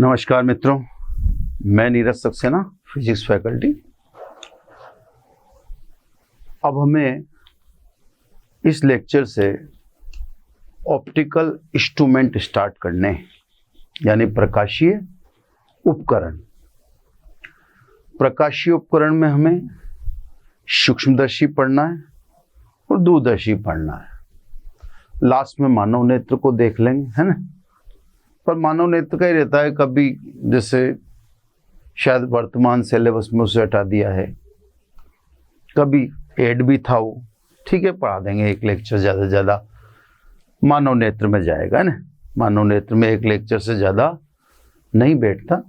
नमस्कार मित्रों, मैं नीरज सक्सेना, फिजिक्स फैकल्टी। अब हमें इस लेक्चर से ऑप्टिकल इंस्ट्रूमेंट स्टार्ट करने हैं, यानी प्रकाशीय उपकरण। प्रकाशीय उपकरण में हमें सूक्ष्मदर्शी पढ़ना है और दूरदर्शी पढ़ना है। लास्ट में मानव नेत्र को देख लेंगे, है ना। पर मानव नेत्र का ही रहता है, कभी जैसे शायद वर्तमान सिलेबस में उसे हटा दिया है, कभी ऐड भी था वो, ठीक है, पढ़ा देंगे। एक लेक्चर ज़्यादा से ज़्यादा मानव नेत्र में जाएगा ना। मानव नेत्र में एक लेक्चर से ज़्यादा नहीं बैठता,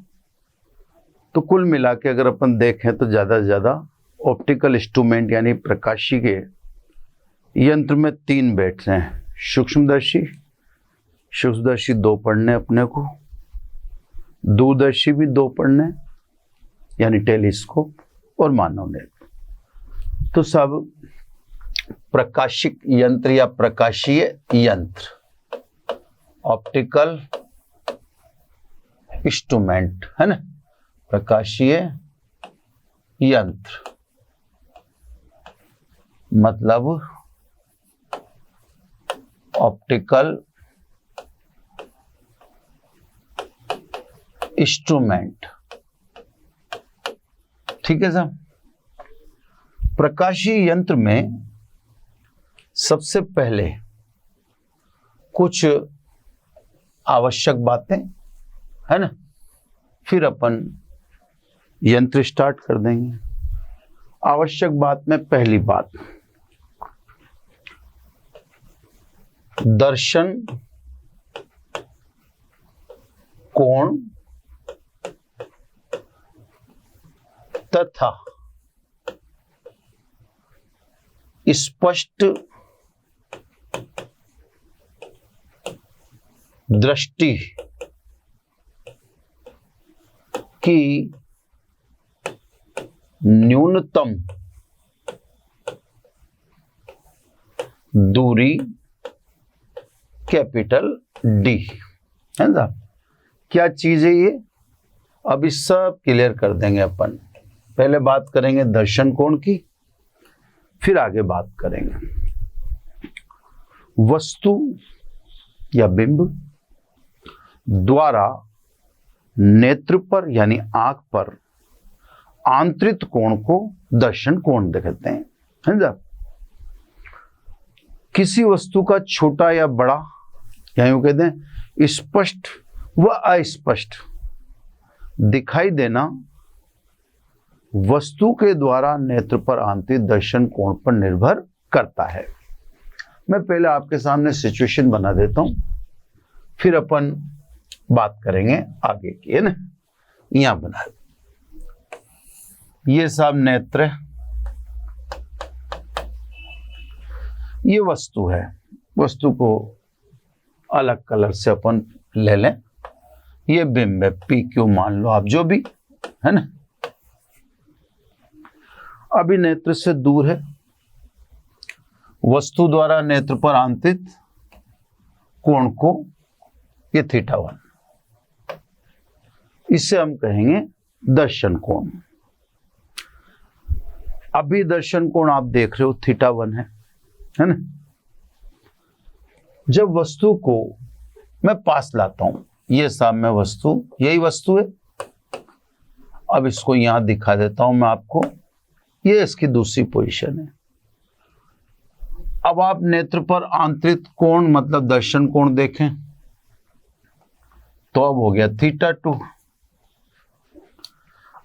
तो कुल मिला के अगर अपन देखें तो ज़्यादा से ज़्यादा ऑप्टिकल इंस्ट्रूमेंट यानी प्रकाशी के यंत्र में 3 बैठ रहे हैं। सूक्ष्मदर्शी 2 पढ़ने अपने को, दूरदर्शी भी 2 पढ़ने यानी टेलीस्कोप, और मानव नेत्र। तो सब प्रकाशिक यंत्र या प्रकाशीय यंत्र, ऑप्टिकल इंस्ट्रूमेंट, है ना, प्रकाशीय यंत्र मतलब ऑप्टिकल इंस्ट्रूमेंट, ठीक है साहब। प्रकाशीय यंत्र में सबसे पहले कुछ आवश्यक बातें, है ना, फिर अपन यंत्र स्टार्ट कर देंगे। आवश्यक बात में पहली बात, दर्शन कोण तथा स्पष्ट दृष्टि की न्यूनतम दूरी कैपिटल डी, है ना। क्या चीज है ये, अब इस सब क्लियर कर देंगे अपन। पहले बात करेंगे दर्शन कोण की, फिर आगे बात करेंगे वस्तु या बिंब द्वारा नेत्र पर यानी आंख पर आंतरिक कोण को दर्शन कोण कहते हैं, है ना। किसी वस्तु का छोटा या बड़ा, यानी वो कहते हैं स्पष्ट व अस्पष्ट दिखाई देना वस्तु के द्वारा नेत्र पर आंतरिक दर्शन कोण पर निर्भर करता है। मैं पहले आपके सामने सिचुएशन बना देता हूं, फिर अपन बात करेंगे आगे की, है ना। यहां बना, ये सब नेत्र, ये वस्तु है। वस्तु को अलग कलर से अपन ले लें। ये बिंब है, पी क्यू मान लो आप, जो भी, है ना। अभी नेत्र से दूर है, वस्तु द्वारा नेत्र पर आंतरिक कोण को, ये θ1, इसे हम कहेंगे दर्शन कोण। अभी दर्शन कोण आप देख रहे हो θ1 है ना। जब वस्तु को मैं पास लाता हूं, ये सामने वस्तु, यही वस्तु है। अब इसको यहां दिखा देता हूं मैं आपको, ये इसकी दूसरी पोजीशन है। अब आप नेत्र पर आंतरिक कोण मतलब दर्शन कोण देखें तो अब हो गया θ2।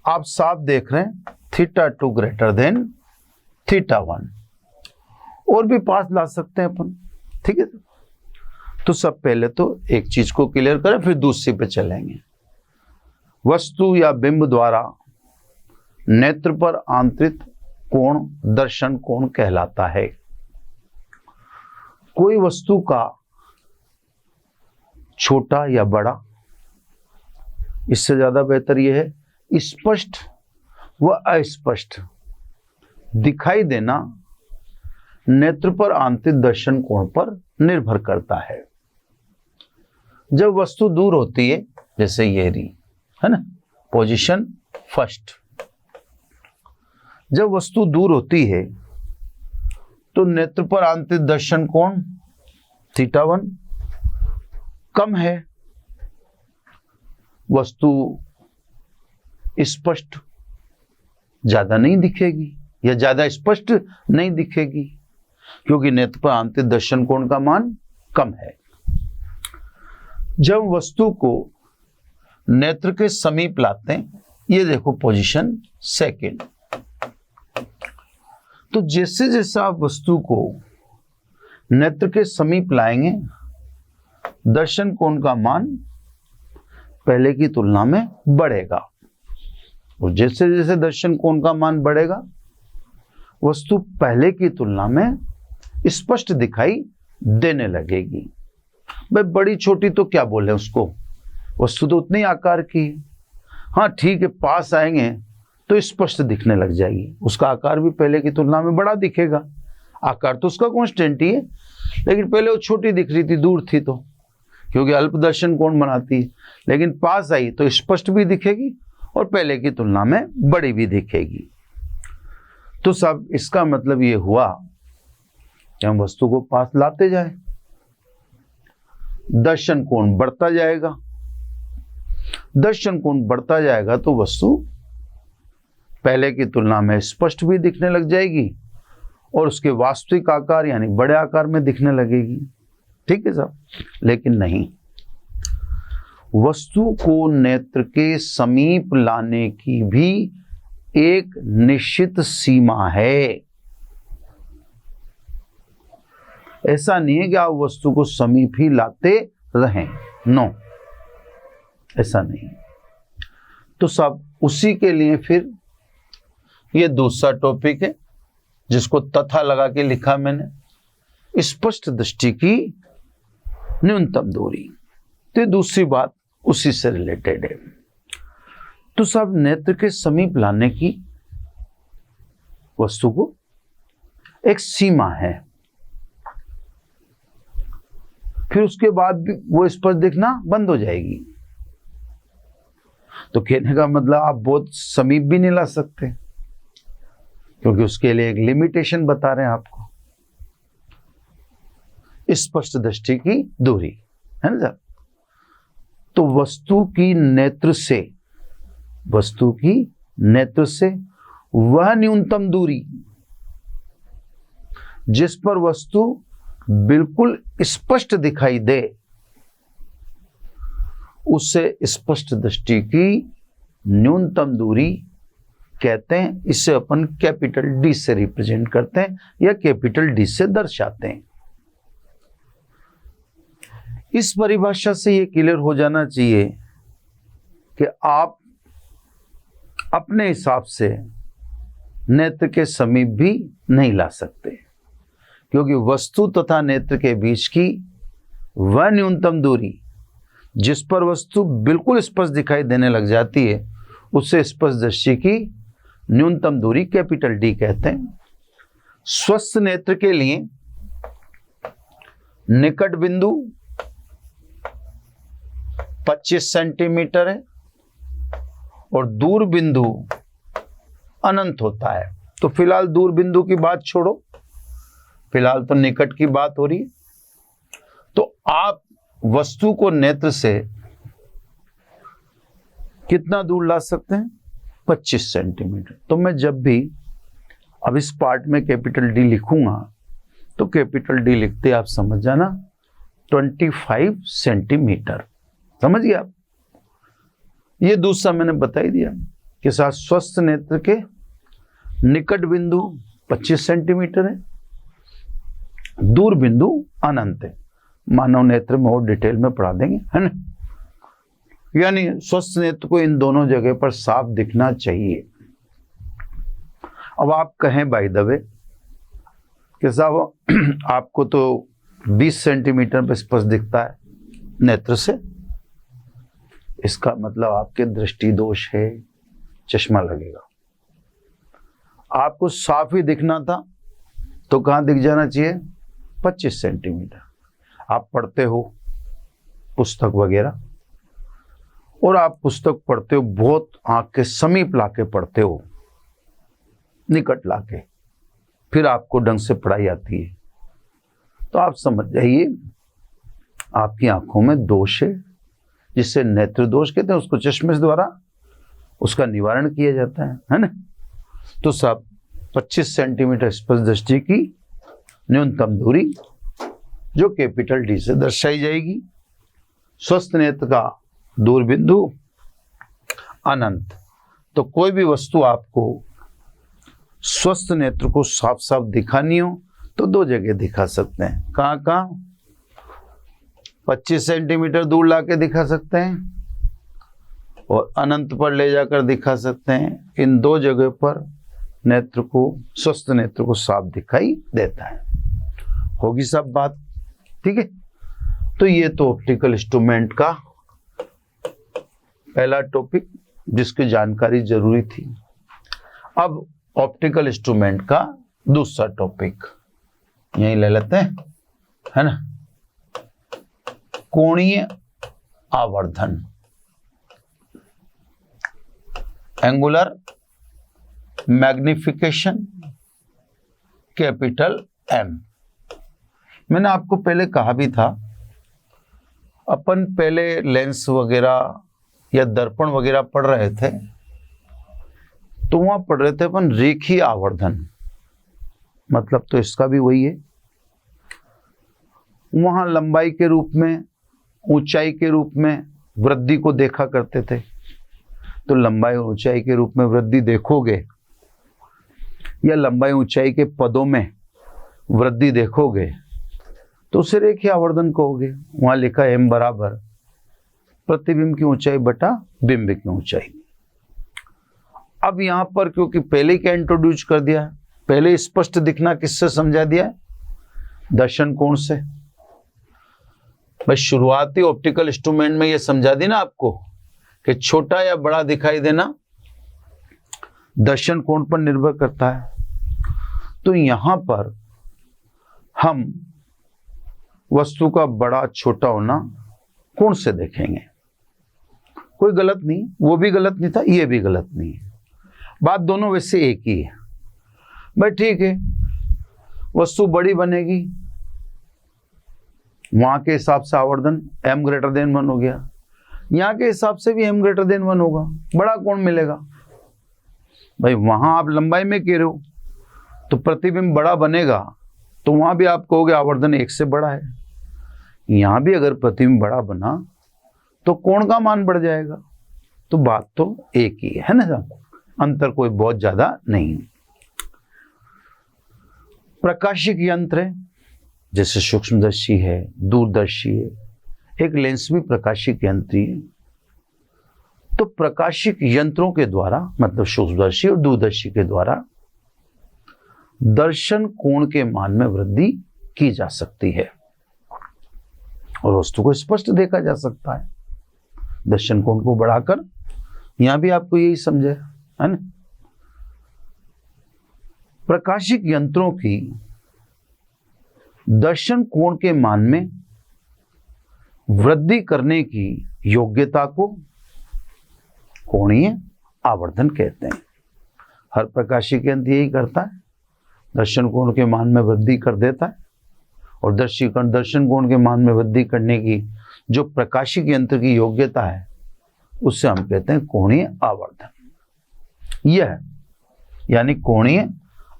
आप साफ देख रहे हैं θ2 ग्रेटर देन θ1, और भी पास ला सकते हैं अपन, ठीक है। तो सब पहले तो एक चीज को क्लियर करें, फिर दूसरी पे चलेंगे। वस्तु या बिंब द्वारा नेत्र पर आंतरिक कोण दर्शन कोण कहलाता है। कोई वस्तु का छोटा या बड़ा, इससे ज्यादा बेहतर यह है स्पष्ट व अस्पष्ट दिखाई देना नेत्र पर आंतरिक दर्शन कोण पर निर्भर करता है। जब वस्तु दूर होती है, जैसे ये रही, है ना, पोजीशन फर्स्ट। जब वस्तु दूर होती है तो नेत्र पर आंतरिक दर्शन कोण θ1 कम है, वस्तु स्पष्ट ज्यादा नहीं दिखेगी या ज्यादा स्पष्ट नहीं दिखेगी, क्योंकि नेत्र पर आंतरिक दर्शन कोण का मान कम है। जब वस्तु को नेत्र के समीप लाते हैं, ये देखो पोजीशन सेकंड, तो जैसे जैसे आप वस्तु को नेत्र के समीप लाएंगे, दर्शन कोण का मान पहले की तुलना में बढ़ेगा, और जैसे जैसे दर्शन कोण का मान बढ़ेगा, वस्तु पहले की तुलना में स्पष्ट दिखाई देने लगेगी। भाई बड़ी छोटी तो क्या बोले उसको, वस्तु तो उतनी आकार की है। हाँ ठीक है, पास आएंगे तो स्पष्ट दिखने लग जाएगी, उसका आकार भी पहले की तुलना में बड़ा दिखेगा। आकार तो उसका कांस्टेंट ही है, लेकिन पहले वो छोटी दिख रही थी, दूर थी तो, क्योंकि अल्पदर्शन कोण बनाती है, लेकिन पास आई तो स्पष्ट भी दिखेगी और पहले की तुलना में बड़ी भी दिखेगी। तो सब इसका मतलब ये हुआ कि हम वस्तु को पास लाते जाएं, दर्शन कोण बढ़ता जाएगा, दर्शन कोण बढ़ता जाएगा तो वस्तु पहले की तुलना में स्पष्ट भी दिखने लग जाएगी और उसके वास्तविक आकार यानी बड़े आकार में दिखने लगेगी। ठीक है साहब, लेकिन नहीं, वस्तु को नेत्र के समीप लाने की भी एक निश्चित सीमा है। ऐसा नहीं है कि आप वस्तु को समीप ही लाते रहें, नो, ऐसा नहीं। तो सब उसी के लिए फिर ये दूसरा टॉपिक है जिसको तथा लगा के लिखा मैंने, स्पष्ट दृष्टि की न्यूनतम दूरी। तो दूसरी बात उसी से रिलेटेड है। तो सब नेत्र के समीप लाने की वस्तु को एक सीमा है, फिर उसके बाद भी वो स्पष्ट दिखना बंद हो जाएगी। तो कहने का मतलब आप बहुत समीप भी नहीं ला सकते, क्योंकि उसके लिए एक लिमिटेशन बता रहे हैं आपको, स्पष्ट दृष्टि की दूरी, है ना सर। तो वस्तु की नेत्र से वह न्यूनतम दूरी जिस पर वस्तु बिल्कुल स्पष्ट दिखाई दे, उससे स्पष्ट दृष्टि की न्यूनतम दूरी कहते हैं। इसे अपन कैपिटल डी से रिप्रेजेंट करते हैं या कैपिटल डी से दर्शाते हैं। इस परिभाषा से ये क्लियर हो जाना चाहिए कि आप अपने हिसाब से नेत्र के समीप भी नहीं ला सकते, क्योंकि वस्तु तथा नेत्र के बीच की वह न्यूनतम दूरी जिस पर वस्तु बिल्कुल स्पष्ट दिखाई देने लग जाती है, उससे स्पष्ट दृष्टि की न्यूनतम दूरी कैपिटल डी कहते हैं। स्वस्थ नेत्र के लिए निकट बिंदु 25 सेंटीमीटर है और दूर बिंदु अनंत होता है। तो फिलहाल दूर बिंदु की बात छोड़ो, फिलहाल तो निकट की बात हो रही है। तो आप वस्तु को नेत्र से कितना दूर ला सकते हैं? 25 सेंटीमीटर। तो मैं जब भी अब इस पार्ट में कैपिटल डी लिखूंगा तो कैपिटल डी लिखते आप समझ जाना 25 सेंटीमीटर, समझ गए आप। ये दूसरा मैंने बता ही दिया कि साथ स्वस्थ नेत्र के निकट बिंदु 25 सेंटीमीटर है, दूर बिंदु अनंत है। मानव नेत्र में और डिटेल में पढ़ा देंगे, है ना। यानी स्वस्थ नेत्र को इन दोनों जगह पर साफ दिखना चाहिए। अब आप कहें बाय द वे कि साहब आपको तो 20 सेंटीमीटर पर स्पष्ट दिखता है नेत्र से, इसका मतलब आपके दृष्टि दोष है, चश्मा लगेगा। आपको साफ ही दिखना था तो कहाँ दिख जाना चाहिए? 25 सेंटीमीटर। आप पढ़ते हो पुस्तक वगैरह, और आप पुस्तक पढ़ते हो, बहुत आंख के समीप लाके पढ़ते हो, निकट लाके, फिर आपको ढंग से पढ़ाई आती है, तो आप समझ जाइए आपकी आंखों में दोष है, जिससे नेत्र दोष कहते हैं। उसको चश्मे द्वारा उसका निवारण किया जाता है ना। तो सब 25 सेंटीमीटर स्पष्ट दृष्टि की न्यूनतम दूरी जो कैपिटल डी से दर्शाई जाएगी। स्वस्थ नेत्र का दूर बिंदु अनंत। तो कोई भी वस्तु आपको स्वस्थ नेत्र को साफ साफ दिखानी हो तो दो जगह दिखा सकते हैं। कहाँ कहाँ? 25 सेंटीमीटर दूर लाके दिखा सकते हैं और अनंत पर ले जाकर दिखा सकते हैं। इन दो जगह पर नेत्र को, स्वस्थ नेत्र को साफ दिखाई देता है। होगी सब बात, ठीक है। तो ये तो ऑप्टिकल इंस्ट्रूमेंट का पहला टॉपिक जिसकी जानकारी जरूरी थी। अब ऑप्टिकल इंस्ट्रूमेंट का दूसरा टॉपिक यही ले लेते हैं, है ना। कोणीय आवर्धन, एंगुलर मैग्निफिकेशन, कैपिटल एम। मैंने आपको पहले कहा भी था, अपन पहले लेंस वगैरह या दर्पण वगैरह पढ़ रहे थे तो वहां पढ़ रहे थे अपन रेखीय आवर्धन, मतलब तो इसका भी वही है। वहां लंबाई के रूप में, ऊंचाई के रूप में वृद्धि को देखा करते थे। तो लंबाई और ऊंचाई के रूप में वृद्धि देखोगे या लंबाई ऊंचाई के पदों में वृद्धि देखोगे तो उसे रेखीय आवर्धन कहोगे। वहां लिखा एम बराबर प्रतिबिंब की ऊंचाई बटा बिंब की ऊंचाई। अब यहां पर क्योंकि पहले क्या इंट्रोड्यूस कर दिया है, पहले स्पष्ट दिखना किससे समझा दिया है? दर्शन कोण से। बस शुरुआती ऑप्टिकल इंस्ट्रूमेंट में ये समझा दी ना आपको कि छोटा या बड़ा दिखाई देना दर्शन कोण पर निर्भर करता है। तो यहां पर हम वस्तु का बड़ा छोटा होना कोण से देखेंगे। कोई गलत नहीं, वो भी गलत नहीं था, ये भी गलत नहीं है, बात दोनों वैसे एक ही है। भाई ठीक है, वस्तु बड़ी बनेगी, वहां के हिसाब से आवर्धन m ग्रेटर देन 1 हो गया, यहां के हिसाब से भी m ग्रेटर देन 1 होगा, बड़ा कोण मिलेगा। भाई वहां आप लंबाई में कह रहे हो तो प्रतिबिंब बड़ा बनेगा, तो वहां भी आप कहोगे आवर्धन 1 से बड़ा है। यहां भी अगर प्रतिबिंब बड़ा बना तो कोण का मान बढ़ जाएगा। तो बात तो एक ही है ना, अंतर कोई बहुत ज्यादा नहीं। प्रकाशिक यंत्र है, जैसे सूक्ष्मदर्शी है, दूरदर्शी है, एक लेंस भी प्रकाशिक यंत्र ही है। तो प्रकाशिक यंत्रों के द्वारा, मतलब सूक्ष्मदर्शी और दूरदर्शी के द्वारा दर्शन कोण के मान में वृद्धि की जा सकती है और वस्तु को स्पष्ट देखा जा सकता है। दर्शन कोण को बढ़ाकर, यहां भी आपको यही समझे, है ना। प्रकाशिक यंत्रों की दर्शन कोण के मान में वृद्धि करने की योग्यता को कोणीय आवर्धन कहते हैं। हर प्रकाशिक यंत्र यही करता है, दर्शन कोण के मान में वृद्धि कर देता है। और दर्शन कोण के मान में वृद्धि करने की जो प्रकाशिक यंत्र की योग्यता है उससे हम कहते हैं कोणीय आवर्धन। यह यानी कोणीय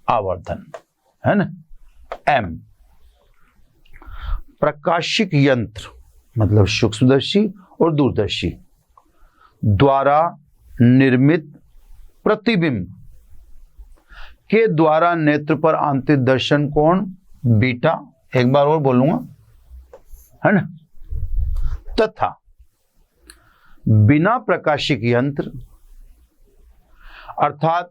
आवर्धन, है ना, एम। प्रकाशिक यंत्र मतलब सूक्ष्मदर्शी और दूरदर्शी द्वारा निर्मित प्रतिबिंब के द्वारा नेत्र पर आंतरिक दर्शन कोण बीटा, एक बार और बोलूंगा, है ना, तथा बिना प्रकाशिक यंत्र अर्थात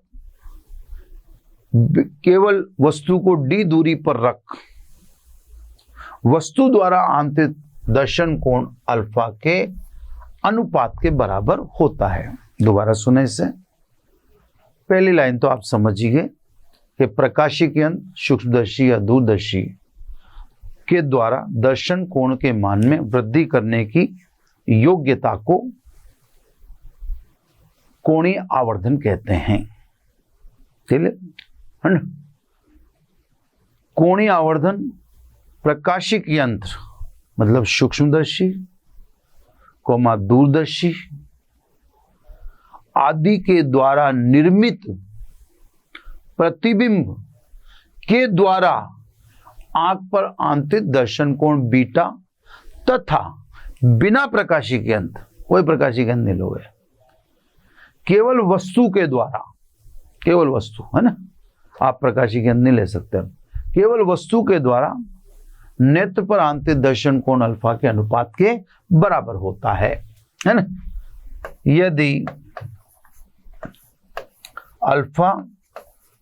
केवल वस्तु को डी दूरी पर रख वस्तु द्वारा आंतरिक दर्शन कोण अल्फा के अनुपात के बराबर होता है। दोबारा सुने इसे, पहली लाइन तो आप समझिए कि प्रकाशिक यंत्र सूक्ष्मदर्शी या दूरदर्शी के द्वारा दर्शन कोण के मान में वृद्धि करने की योग्यता को कोणीय आवर्धन कहते हैं। चलिए, है ना। कोणीय आवर्धन प्रकाशिक यंत्र मतलब सूक्ष्मदर्शी, दूरदर्शी आदि के द्वारा निर्मित प्रतिबिंब के द्वारा आंख पर आंतरिक दर्शन कोण बीटा तथा बिना प्रकाशिक यंत्र, कोई प्रकाशिक यंत्र नहीं लोगे, केवल वस्तु के द्वारा, केवल वस्तु, है ना, आप प्रकाशिक यंत्र नहीं ले सकते, केवल वस्तु के द्वारा नेत्र पर आंतरिक दर्शन कोण अल्फा के अनुपात के बराबर होता है ना। यदि अल्फा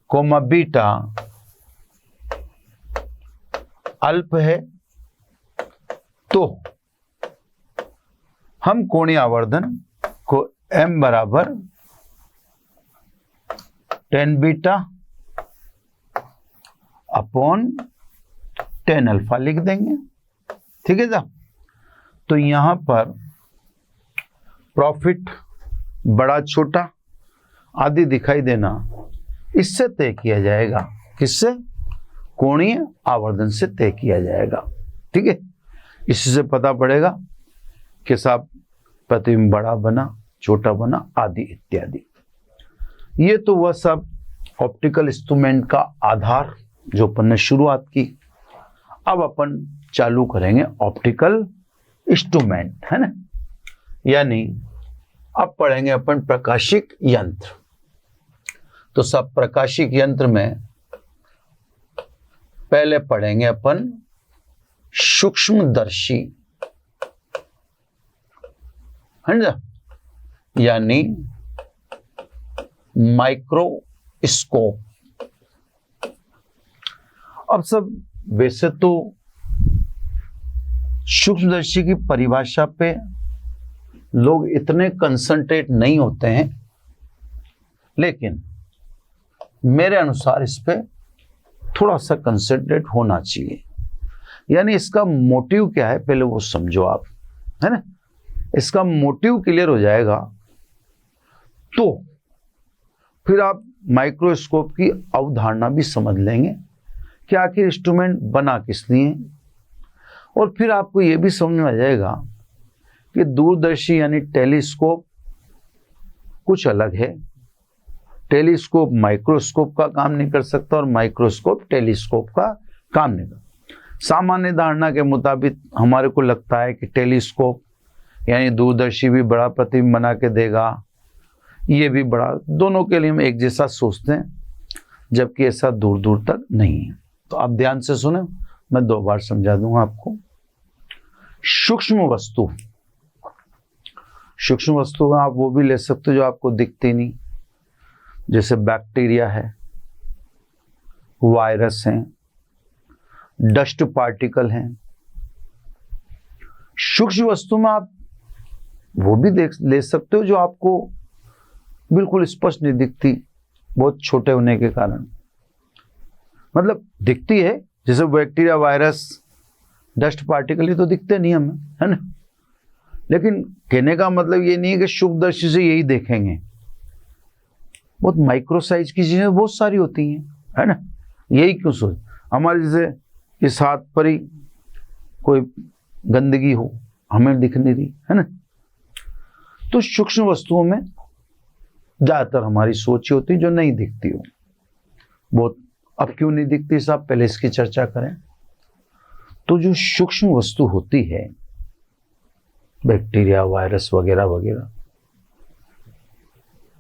कोमा बीटा अल्प है तो हम कोणीय आवर्धन को m बराबर 10 बीटा अपॉन 10 अल्फा लिख देंगे। ठीक है साहब। तो यहां पर प्रॉफिट बड़ा छोटा आदि दिखाई देना इससे तय किया जाएगा, किससे? कोणीय आवर्धन से तय किया जाएगा। ठीक है, इससे पता पड़ेगा कि साहब प्रतिबिंब बड़ा बना, छोटा बना, आदि इत्यादि। ये तो वह सब ऑप्टिकल इंस्ट्रूमेंट का आधार जो अपन ने शुरुआत की। अब अपन चालू करेंगे ऑप्टिकल इंस्ट्रूमेंट, है ना, यानी अब पढ़ेंगे अपन प्रकाशिक यंत्र। तो सब प्रकाशिक यंत्र में पहले पढ़ेंगे अपन सूक्ष्मदर्शी, है ना, यानी माइक्रोस्कोप। अब सब वैसे तो सूक्ष्मदर्शी की परिभाषा पे लोग इतने कंसंट्रेट नहीं होते हैं, लेकिन मेरे अनुसार इस पे थोड़ा सा कंसंट्रेट होना चाहिए। यानी इसका मोटिव क्या है पहले वो समझो आप, है ना। इसका मोटिव क्लियर हो जाएगा तो फिर आप माइक्रोस्कोप की अवधारणा भी समझ लेंगे कि आखिर इंस्ट्रूमेंट बना किस लिए, और फिर आपको यह भी समझ में आ जाएगा कि दूरदर्शी यानी टेलीस्कोप कुछ अलग है। टेलीस्कोप माइक्रोस्कोप का काम नहीं कर सकता और माइक्रोस्कोप टेलीस्कोप का काम नहीं कर। सामान्य धारणा के मुताबिक हमारे को लगता है कि टेलीस्कोप यानी दूरदर्शी भी बड़ा प्रतिबिंब बना के देगा, ये भी बड़ा, दोनों के लिए हम एक जैसा सोचते हैं, जबकि ऐसा दूर दूर तक नहीं है। तो आप ध्यान से सुने, मैं 2 बार समझा दूंगा आपको। सूक्ष्म वस्तु, सूक्ष्म वस्तु में आप वो भी ले सकते हो जो आपको दिखती नहीं, जैसे बैक्टीरिया है, वायरस हैं, डस्ट पार्टिकल हैं। सूक्ष्म वस्तु में आप वो भी ले सकते हो जो आपको बिल्कुल स्पष्ट नहीं दिखती, बहुत छोटे होने के कारण, मतलब दिखती है, जैसे बैक्टीरिया, वायरस, डस्ट पार्टिकल, ये तो दिखते नहीं हमें, है ना। लेकिन कहने का मतलब ये नहीं है कि सूक्ष्मदर्शी से यही देखेंगे, बहुत माइक्रो साइज की चीजें बहुत सारी होती हैं, है ना। यही क्यों सोच, हमारे जैसे इस हाथ पर ही कोई गंदगी हो, हमें दिख नहीं रही, है ना। तो सूक्ष्म वस्तुओं में ज्यादातर हमारी सोच होती है जो नहीं दिखती हो बहुत। अब क्यों नहीं दिखती साहब, पहले इसकी चर्चा करें। तो जो सूक्ष्म वस्तु होती है, बैक्टीरिया, वायरस वगैरह वगैरह,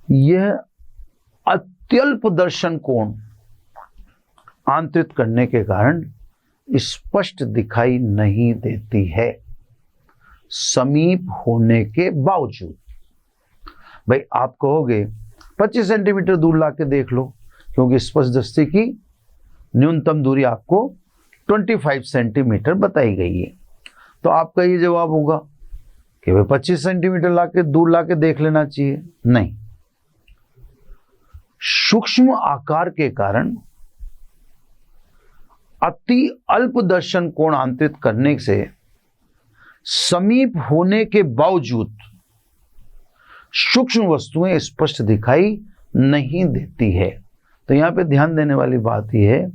यह अत्यल्प दर्शन कोण आंतरित करने के कारण स्पष्ट दिखाई नहीं देती है, समीप होने के बावजूद। भाई आप कहोगे 25 सेंटीमीटर दूर लाके देख लो, क्योंकि स्पष्ट दृष्टि की न्यूनतम दूरी आपको 25 सेंटीमीटर बताई गई है। तो आपका ये जवाब होगा कि भाई 25 सेंटीमीटर दूर लाके देख लेना चाहिए। नहीं, सूक्ष्म आकार के कारण अति अल्प दर्शन कोण आंतरित करने से समीप होने के बावजूद सूक्ष्म वस्तुएं स्पष्ट दिखाई नहीं देती है। तो यहाँ पे ध्यान देने वाली बात यह है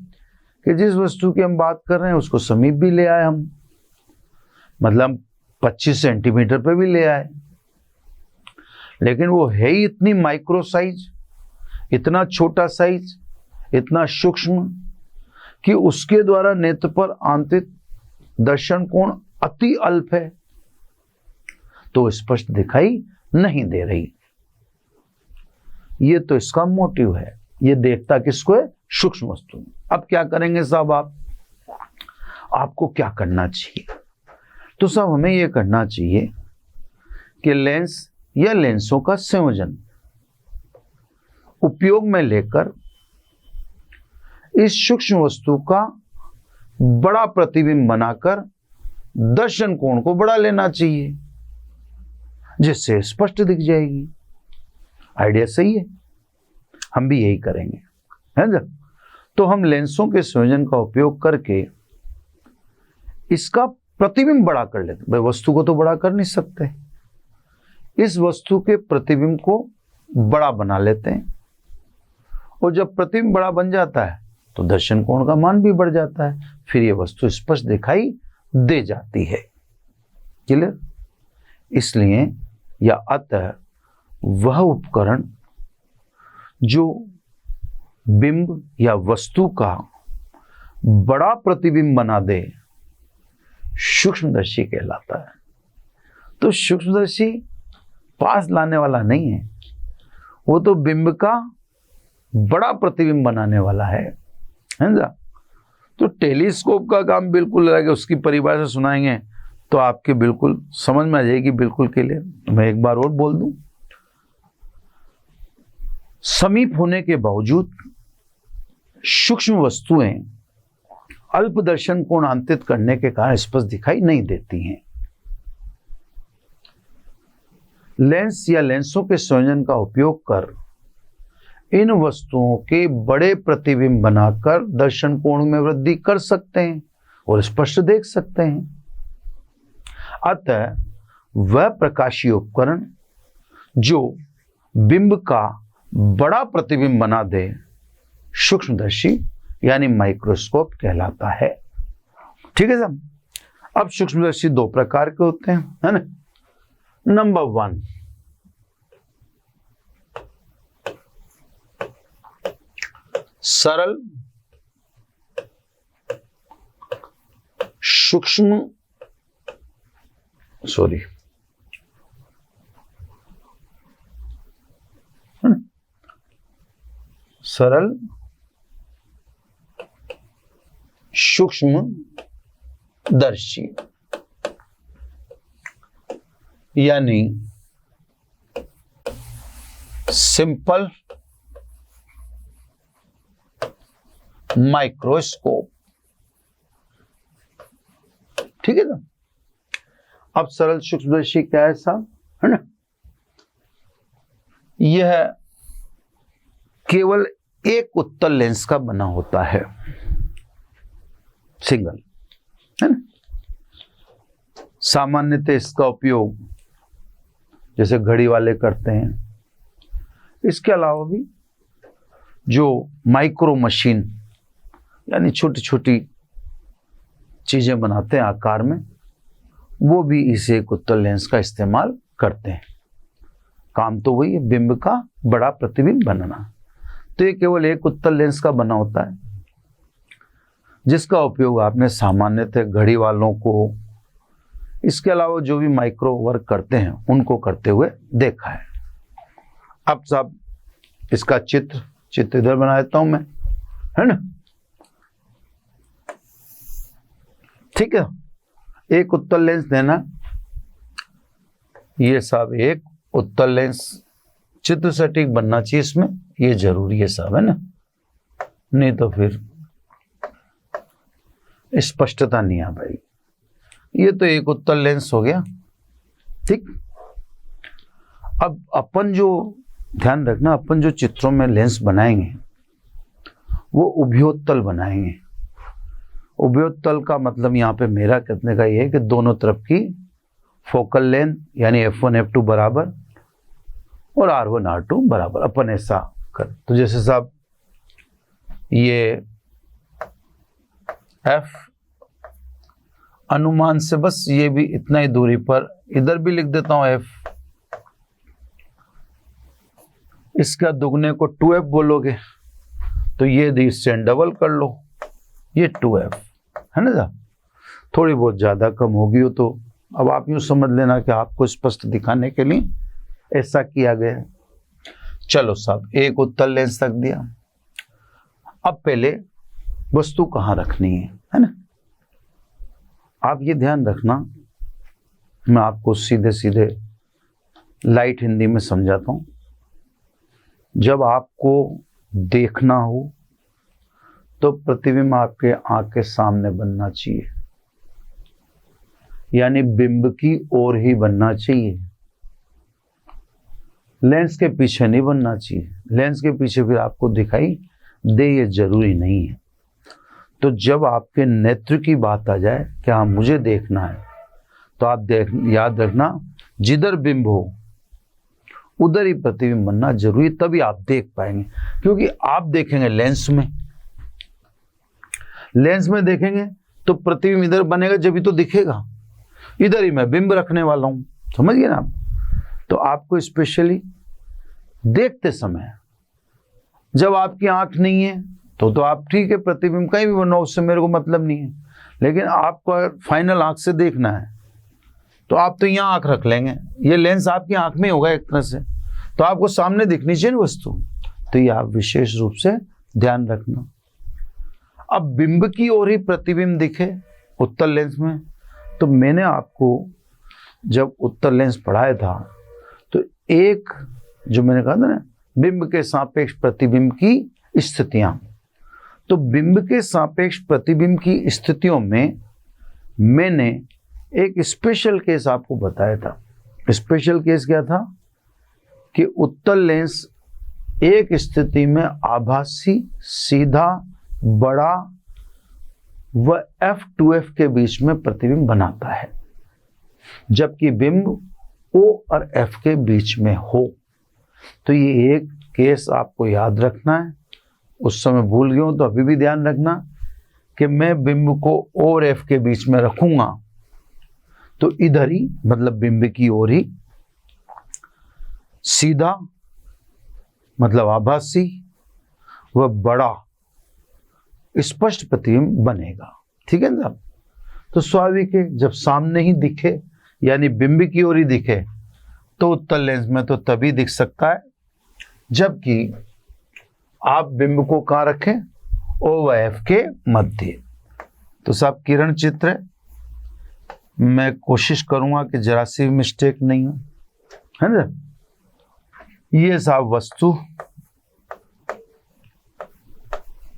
कि जिस वस्तु की हम बात कर रहे हैं उसको समीप भी ले आए हम, मतलब 25 सेंटीमीटर पे भी ले आए, लेकिन वो है ही इतनी माइक्रो साइज, इतना छोटा साइज, इतना सूक्ष्म कि उसके द्वारा नेत्र पर आंतरिक दर्शन कोण अति अल्प है, तो स्पष्ट दिखाई नहीं दे रही। ये तो इसका मोटिव है, ये देखता किसको है? सूक्ष्म वस्तु। अब क्या करेंगे साहब आपको क्या करना चाहिए? तो साहब हमें ये करना चाहिए कि लेंस या लेंसों का संयोजन उपयोग में लेकर इस सूक्ष्म वस्तु का बड़ा प्रतिबिंब बनाकर दर्शन कोण को बढ़ा लेना चाहिए, जिससे स्पष्ट दिख जाएगी। आइडिया सही है, हम भी यही करेंगे, है ना? तो हम लेंसों के संयोजन का उपयोग करके इसका प्रतिबिंब बड़ा कर लेते हैं। भाई वस्तु को तो बड़ा कर नहीं सकते, इस वस्तु के प्रतिबिंब को बड़ा बना लेते हैं, और जब प्रतिबिंब बड़ा बन जाता है तो दर्शन कोण का मान भी बढ़ जाता है, फिर ये वस्तु स्पष्ट दिखाई दे जाती है। क्लियर? इसलिए या अतः वह उपकरण जो बिंब या वस्तु का बड़ा प्रतिबिंब बना दे सूक्ष्मदर्शी कहलाता है। तो सूक्ष्मदर्शी पास लाने वाला नहीं है, वो तो बिंब का बड़ा प्रतिबिंब बनाने वाला है ना? तो टेलीस्कोप का काम बिल्कुल अलग है, उसकी परिभाषा सुनाएंगे तो आपके बिल्कुल समझ में आ जाएगी, बिल्कुल क्लियर। मैं एक बार और बोल दूं, समीप होने के बावजूद सूक्ष्म वस्तुएं अल्प दर्शन कोण आंतरित करने के कारण स्पष्ट दिखाई नहीं देती हैं। लेंस या लेंसों के संयोजन का उपयोग कर इन वस्तुओं के बड़े प्रतिबिंब बनाकर दर्शन कोण में वृद्धि कर सकते हैं और स्पष्ट देख सकते हैं। अतः वह प्रकाशीय उपकरण जो बिंब का बड़ा प्रतिबिंब बना दे सूक्ष्मदर्शी यानी माइक्रोस्कोप कहलाता है। ठीक है साहब? अब सूक्ष्मदर्शी दो प्रकार के होते हैं, है ना? नंबर 1, सरल सूक्ष्म सरल सूक्ष्मदर्शी यानी सिंपल माइक्रोस्कोप। ठीक है ना? अब सरल सूक्ष्मदर्शी क्या है साहब, है ना? यह केवल एक उत्तल लेंस का बना होता है, सिंगल, है ना? सामान्यतः इसका उपयोग जैसे घड़ी वाले करते हैं। इसके अलावा भी जो माइक्रो मशीन यानी छोटी छोटी चीजें बनाते हैं आकार में, वो भी इसे एक उत्तल लेंस का इस्तेमाल करते हैं। काम तो वही है, बिंब का बड़ा प्रतिबिंब बनाना। तो ये केवल एक उत्तल लेंस का बना होता है, जिसका उपयोग आपने सामान्यतः घड़ी वालों को, इसके अलावा जो भी माइक्रो वर्क करते हैं उनको करते हुए देखा है। अब साहब इसका चित्र इधर बना देता हूं मैं, है ना? ठीक है, एक उत्तल लेंस देना, ये साहब एक उत्तल लेंस, चित्र सटीक बनना चाहिए इसमें, ये जरूरी है साहब, है ना? नहीं तो फिर स्पष्टता नहीं आ पाएगी। ये तो एक उत्तल लेंस हो गया। ठीक, अब अपन जो ध्यान रखना, अपन जो चित्रों में लेंस बनाएंगे वो उभयोत्तल बनाएंगे। उभयोत्तल का मतलब यहाँ पे मेरा कहने का ये है कि दोनों तरफ की फोकल लेंथ यानी f1 f2 बराबर और R1 R2 बराबर, अपन ऐसा कर। तो जैसे साहब ये F अनुमान से बस ये भी इतना ही दूरी पर, इधर भी लिख देता हूं F, इसका दुगने को 2F बोलोगे तो ये डिस्टेंस डबल कर लो, ये 2F है ना साहब। थोड़ी बहुत ज्यादा कम होगी हो तो अब आप यूं समझ लेना कि आपको स्पष्ट दिखाने के लिए ऐसा किया गया है। चलो साहब, एक उत्तल लेंस रख दिया। अब पहले वस्तु कहाँ रखनी है ना। आप ये ध्यान रखना, मैं आपको सीधे सीधे लाइट हिंदी में समझाता हूं। जब आपको देखना हो तो प्रतिबिंब आपके आंख के सामने बनना चाहिए, यानी बिंब की ओर ही बनना चाहिए, लेंस के पीछे नहीं बनना चाहिए। लेंस के पीछे फिर आपको दिखाई दे, ये जरूरी नहीं है। तो जब आपके नेत्र की बात आ जाए कि हाँ मुझे देखना है, तो आप याद रखना, जिधर बिंब हो उधर ही प्रतिबिंब बनना जरूरी, तभी आप देख पाएंगे। क्योंकि आप देखेंगे लेंस में देखेंगे तो प्रतिबिंब इधर बनेगा, जब भी तो दिखेगा, इधर ही मैं बिंब रखने वाला हूं, समझ गए ना आप। तो आपको स्पेशली देखते समय, जब आपकी आंख नहीं है तो आप ठीक है, प्रतिबिंब कहीं भी बनो, उससे मेरे को मतलब नहीं है। लेकिन आपको अगर फाइनल आंख से देखना है तो आप तो यहाँ आंख रख लेंगे, ये लेंस आपकी आंख में होगा एक तरह से, तो आपको सामने दिखनी चाहिए वस्तु। तो ये आप विशेष रूप से ध्यान रखना। अब बिंब की ओर ही प्रतिबिंब दिखे उत्तल लेंस में, तो मैंने आपको जब उत्तल लेंस पढ़ाया था तो एक जो मैंने कहा था ना, बिंब के सापेक्ष प्रतिबिंब की स्थितियां, तो बिंब के सापेक्ष प्रतिबिंब की स्थितियों में मैंने एक स्पेशल केस आपको बताया था। स्पेशल केस क्या था कि उत्तल लेंस एक स्थिति में आभासी, सीधा, बड़ा व F2F के बीच में प्रतिबिंब बनाता है, जबकि बिंब O और F के बीच में हो। तो ये एक केस आपको याद रखना है। उस समय भूल गया हूं तो अभी भी ध्यान रखना कि मैं बिंब को O और F के बीच में रखूंगा तो इधर ही, मतलब बिंब की ओर ही, सीधा मतलब आभासी व बड़ा स्पष्ट प्रतिबिंब बनेगा। ठीक है ना साहब। तो स्वाभाविक है, जब सामने ही दिखे यानी बिंब की ओर ही दिखे तो उत्तल लेंस में तो तभी दिख सकता है जबकि आप बिंब को कहां रखें, O व F के मध्य। तो साहब किरण चित्र मैं कोशिश करूंगा कि जरा सी मिस्टेक नहीं हो, है ना। ये साहब वस्तु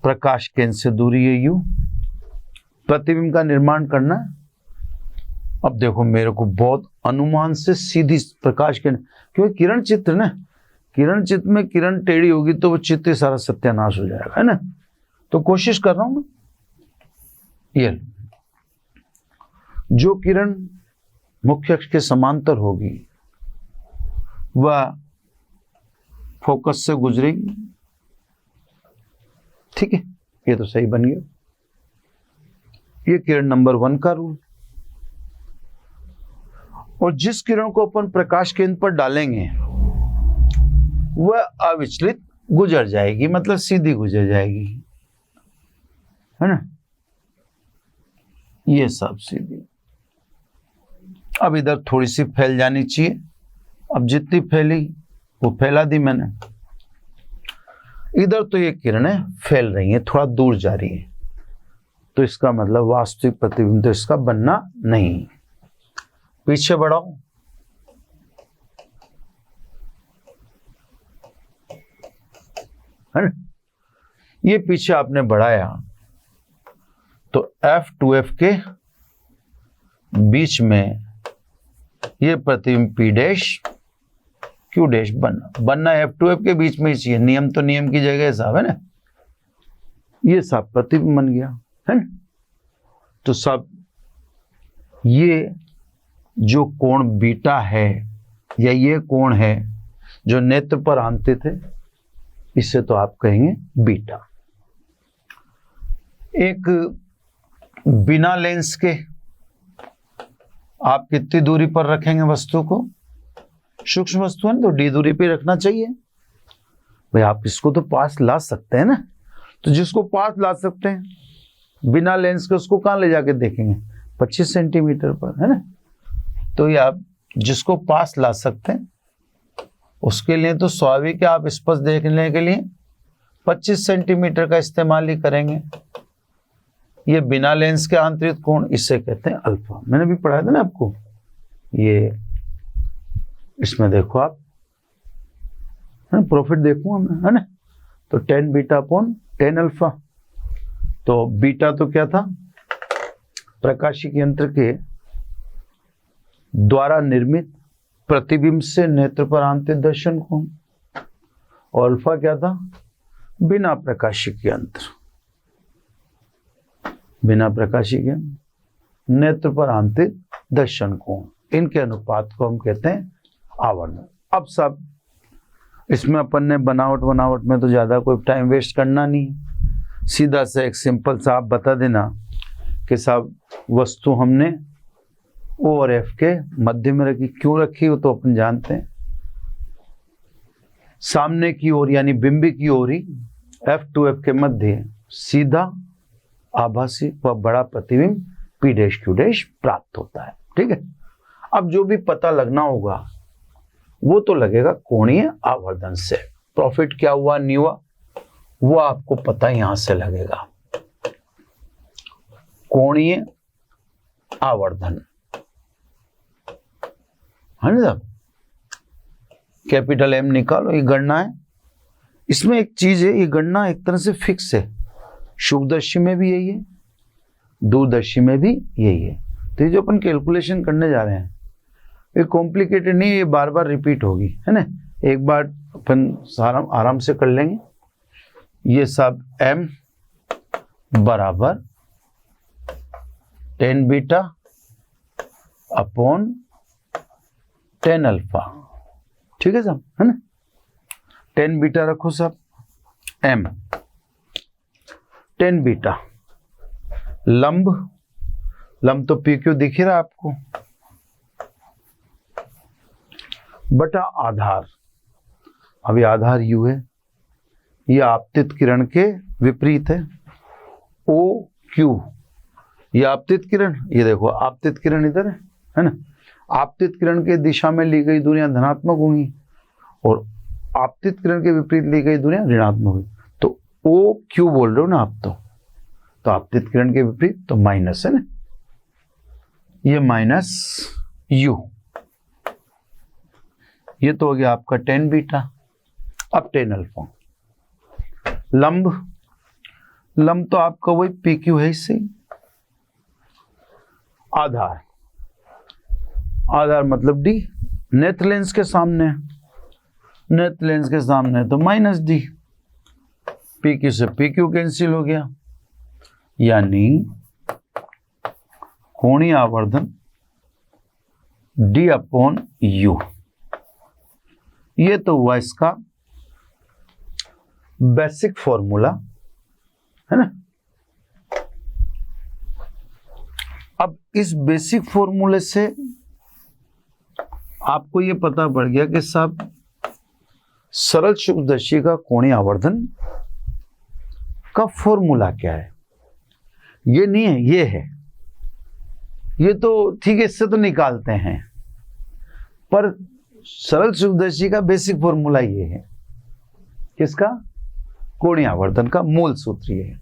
प्रकाश केंद्र से दूरी है यू, प्रतिबिंब का निर्माण करना। अब देखो मेरे को बहुत अनुमान से सीधी प्रकाश केंद्र, क्योंकि किरण चित्र ना, किरण चित्र में किरण टेढ़ी होगी तो वो चित्र सारा सत्यानाश हो जाएगा, है ना। तो कोशिश कर रहा हूं मैं, ये जो किरण मुख्य अक्ष के समांतर होगी वह फोकस से गुजरेगी। ठीक है, ये तो सही बन गया। ये किरण नंबर 1 का रूल। और जिस किरण को अपन प्रकाश केंद्र पर डालेंगे वह अविचलित गुजर जाएगी, मतलब सीधी गुजर जाएगी, है ना। ये सब सीधी। अब इधर थोड़ी सी फैल जानी चाहिए। अब जितनी फैली वो फैला दी मैंने। इधर तो ये किरणें फैल रही हैं, थोड़ा दूर जा रही है, तो इसका मतलब वास्तविक प्रतिबिंब तो इसका बनना नहीं। पीछे बढ़ाओ, है ना। ये पीछे आपने बढ़ाया तो F2F के बीच में ये प्रतिबिंब P डैश Q डैश बनना F2F के बीच में ही चाहिए। नियम तो नियम की जगह साहब, है ना। ये सब प्रतिबिंब बन गया, है ना। तो सब ये जो कोण बीटा है या ये कोण है, जो नेत्र पर आंतित है, इसे तो आप कहेंगे बीटा। एक बिना लेंस के आप कितनी दूरी पर रखेंगे वस्तु को? सूक्ष्म वस्तु है तो डी दूरी पे रखना चाहिए भाई। आप इसको तो पास ला सकते हैं ना, तो जिसको पास ला सकते हैं बिना लेंस के, उसको कहाँ ले जाके देखेंगे? 25 सेंटीमीटर पर, है ना। तो ये आप जिसको पास ला सकते हैं उसके लिए तो स्वाभाविक है आप स्पष्ट देखने के लिए 25 सेंटीमीटर का इस्तेमाल ही करेंगे। ये बिना लेंस के आंतरिक कोण, इससे कहते हैं अल्फा। मैंने भी पढ़ाया था ना आपको, ये इसमें देखो आप, प्रॉफिट देखूंगा मैं, है ना। तो 10 बीटा अपॉन 10 अल्फा। तो बीटा तो क्या था? प्रकाशिक यंत्र के द्वारा निर्मित प्रतिबिंब से नेत्र पर आंतरिक दर्शन कोण, और अल्फा क्या था? बिना प्रकाशिक यंत्र, बिना प्रकाशिक यंत्र नेत्र पर आंतरिक दर्शन कोण, इनके अनुपात को हम कहते हैं आवर्धन। अब सब इसमें अपन ने बनावट में तो ज्यादा कोई टाइम वेस्ट करना नहीं, सीधा से एक सिंपल सा आप बता देना कि साहब वस्तु हमने ओ और एफ के मध्य में रखी। क्यों रखी हो तो अपन जानते हैं, सामने की ओर यानी बिंबी की ओर ही F2F के मध्य सीधा आभासी व बड़ा प्रतिबिंब P डैश Q डैश प्राप्त होता है। ठीक है, अब जो भी पता लगना होगा वो तो लगेगा कोणीय आवर्धन से। प्रॉफिट क्या हुआ नहीं हुआ वो आपको पता यहां से लगेगा। कोणीय आवर्धन, है ना। कैपिटल M निकालो, ये गणना है। इसमें एक चीज है, ये गणना एक तरह से फिक्स है। सूक्ष्मदर्शी में भी यही है, दूरदर्शी में भी यही है। तो ये जो अपन कैलकुलेशन करने जा रहे हैं ये कॉम्प्लिकेटेड नहीं है, ये बार बार रिपीट होगी, है ना। एक बार अपन सारा आराम से कर लेंगे। ये सब M बराबर 10 बीटा अपॉन 10 अल्फा, ठीक है साहब, है ना। 10 बीटा रखो सब, M 10 बीटा, लंब तो PQ दिख ही रहा आपको, बटा आधार। अभी आधार U है, ये आपतित किरण के विपरीत है। OQ ये आपतित किरण, ये देखो आपतित किरण इधर है ना। आपतित किरण के दिशा में ली गई दूरियां धनात्मक होंगी और आपतित किरण के विपरीत ली गई दूरियां ऋणात्मक होंगी। तो OQ बोल रहे हो ना आप, तो आपतित किरण के विपरीत तो माइनस है ना, ये माइनस U। ये तो हो गया आपका 10 बीटा। अब 10 अल्फा। लंब तो आपका वही PQ है, इससे आधार मतलब D, नेत्र लेंस के सामने, तो माइनस D। PQ से PQ कैंसिल हो गया, यानी कोणीय आवर्धन D अपॉन U। ये तो हुआ इसका बेसिक फॉर्मूला, है ना। अब इस बेसिक फॉर्मूले से आपको ये पता पड़ गया कि साहब सरल सूक्ष्मदर्शी का कोणीय आवर्धन का फॉर्मूला क्या है। ये नहीं है, ये है। ये तो ठीक है, इससे तो निकालते हैं, पर सरल सूक्ष्मदर्शी का बेसिक फॉर्मूला ये है। किसका? कोणीय आवर्धन का मूल सूत्र ये है।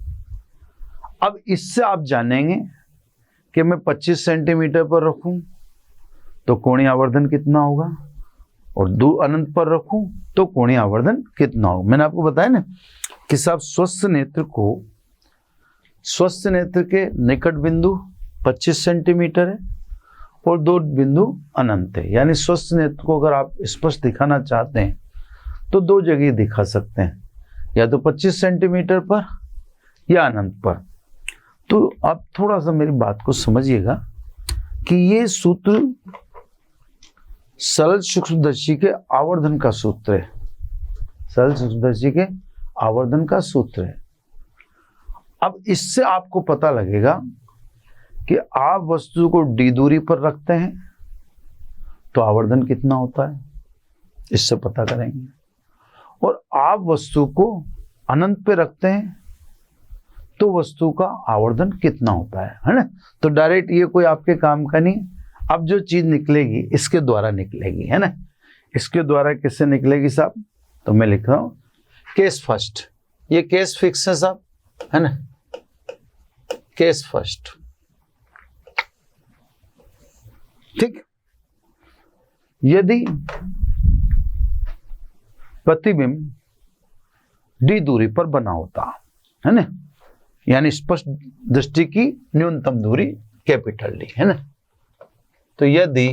अब इससे आप जानेंगे कि मैं 25 सेंटीमीटर पर रखूं तो कोणीय आवर्धन कितना होगा, और दूर अनंत पर रखूं तो कोणीय आवर्धन कितना होगा। मैंने आपको बताया ना कि साहब स्वस्थ नेत्र के निकट बिंदु 25 सेंटीमीटर है और दो बिंदु अनंत है। यानी स्वस्थ नेत्र को अगर आप स्पष्ट दिखाना चाहते हैं तो दो जगह दिखा सकते हैं, या तो 25 सेंटीमीटर पर या अनंत पर। तो आप थोड़ा सा मेरी बात को समझिएगा कि ये सूत्र सरल सूक्ष्मदर्शी के आवर्धन का सूत्र है, सरल सूक्ष्मदर्शी के आवर्धन का सूत्र है। अब इससे आपको पता लगेगा कि आप वस्तु को d दूरी पर रखते हैं तो आवर्धन कितना होता है, इससे पता करेंगे। और आप वस्तु को अनंत पे रखते हैं तो वस्तु का आवर्धन कितना होता है ना। तो डायरेक्ट ये कोई आपके काम का नहीं। अब जो चीज निकलेगी इसके द्वारा निकलेगी, है ना। इसके द्वारा किससे निकलेगी साहब, तो मैं लिख रहा हूं केस फर्स्ट। ये केस फिक्स है साहब, है ना, केस फर्स्ट, ठीक। यदि प्रतिबिंब d दूरी पर बना होता है ना, यानी स्पष्ट दृष्टि की न्यूनतम दूरी कैपिटल D, है ना। तो यदि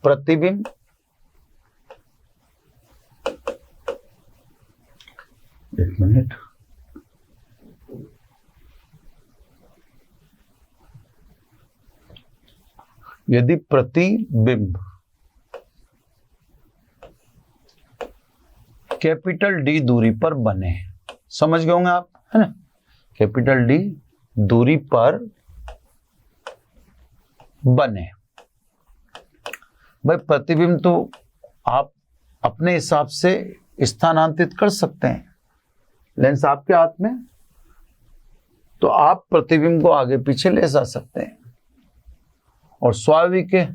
प्रतिबिंब एक मिनट, यदि प्रतिबिंब कैपिटल D दूरी पर बने, समझ गए होंगे आप, है ना, कैपिटल D दूरी पर बने। भाई प्रतिबिंब तो आप अपने हिसाब से स्थानांतरित कर सकते हैं, लेंस आपके हाथ में, तो आप प्रतिबिंब को आगे पीछे ले जा सकते हैं। और स्वाभाविक है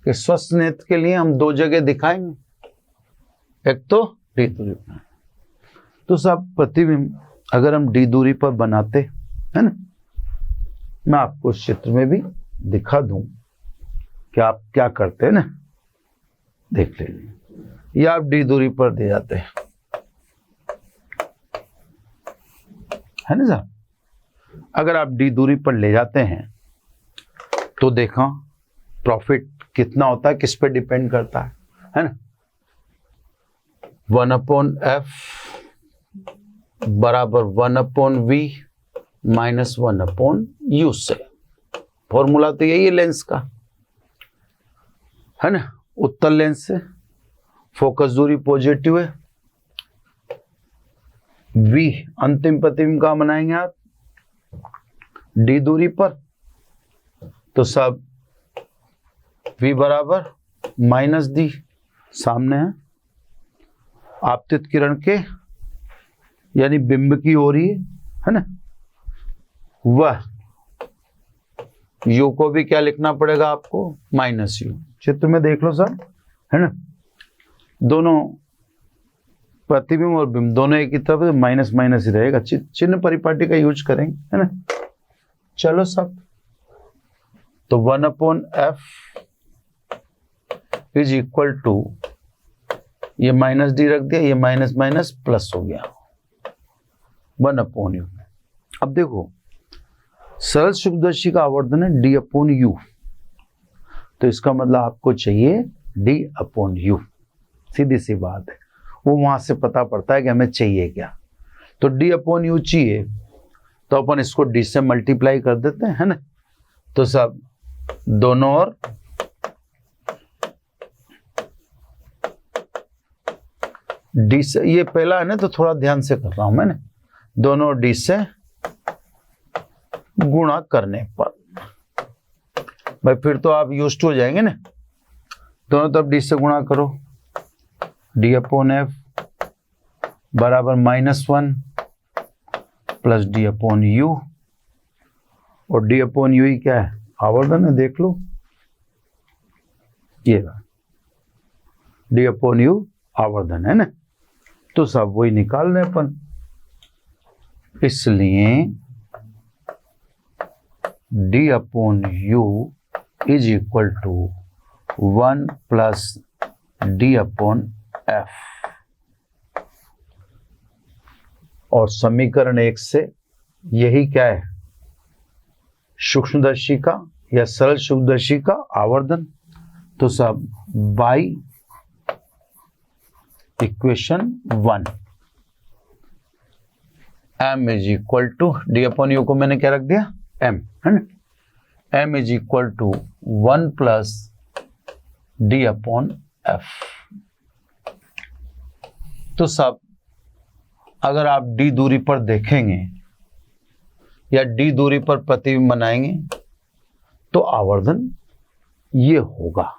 कि स्वस्थ नेत्र के लिए हम दो जगह दिखाएंगे, एक तो d दूरी पर। तो सब प्रतिबिंब अगर हम d दूरी पर बनाते, है ना, मैं आपको उस चित्र में भी दिखा दूं कि आप क्या करते हैं ना, देख लीजिए। ये आप d दूरी पर दे जाते हैं, है ना साहब। अगर आप d दूरी पर ले जाते हैं तो देखा प्रॉफिट कितना होता है, किस पे डिपेंड करता है ना। 1/f बराबर 1/v माइनस 1/u से। फॉर्मूला तो यही है लेंस का, है ना। उत्तल लेंस से फोकस दूरी पॉजिटिव है, v अंतिम प्रतिबिंब का बनाएंगे आप d दूरी पर, तो सब v बराबर माइनस d सामने है, आपतित किरण के यानी बिंब की हो रही है ना। वह u को भी क्या लिखना पड़ेगा आपको, माइनस u। चित्र में देख लो सर, है ना, दोनों प्रतिबिंब और बिंब दोनों एक ही तरफ, माइनस माइनस ही रहेगा, चिन्ह परिपाटी का यूज करेंगे, है ना। चलो सब, तो 1/f इज इक्वल टू, ये माइनस डी रख दिया, ये माइनस माइनस प्लस हो गया 1/u। अब देखो सरल सूक्ष्मदर्शी का आवर्धन है d/u, तो इसका मतलब आपको चाहिए d/u। सीधी सी बात है, वो वहां से पता पड़ता है कि हमें चाहिए क्या। तो d/u चाहिए तो अपन इसको d से मल्टीप्लाई कर देते हैं, है ना। तो सब दोनों ओर d से, ये पहला है ना तो थोड़ा ध्यान से कर रहा हूं मैं ना, दोनों ओर d से गुणा करने पर भाई फिर तो आप यूज्ड टू हो जाएंगे ना। दोनों तरफ d से गुणा करो, d/f बराबर -1 प्लस d/u, और d/u ही क्या है, आवर्धन है, देख लो ये d/u आवर्धन है ना। तो सब वही निकाल रहे अपन, इसलिए d/u is equal to 1 plus d/f। और समीकरण 1 से यही क्या है, सूक्ष्मदर्शी का या सरल सूक्ष्मदर्शी का आवर्धन। तो सब by equation 1 m is equal to d/u को मैंने क्या रख दिया, m, है ना। m is equal to 1 plus d upon f। तो सब अगर आप d दूरी पर देखेंगे या d दूरी पर प्रतिबिंब बनाएंगे तो आवर्धन ये होगा।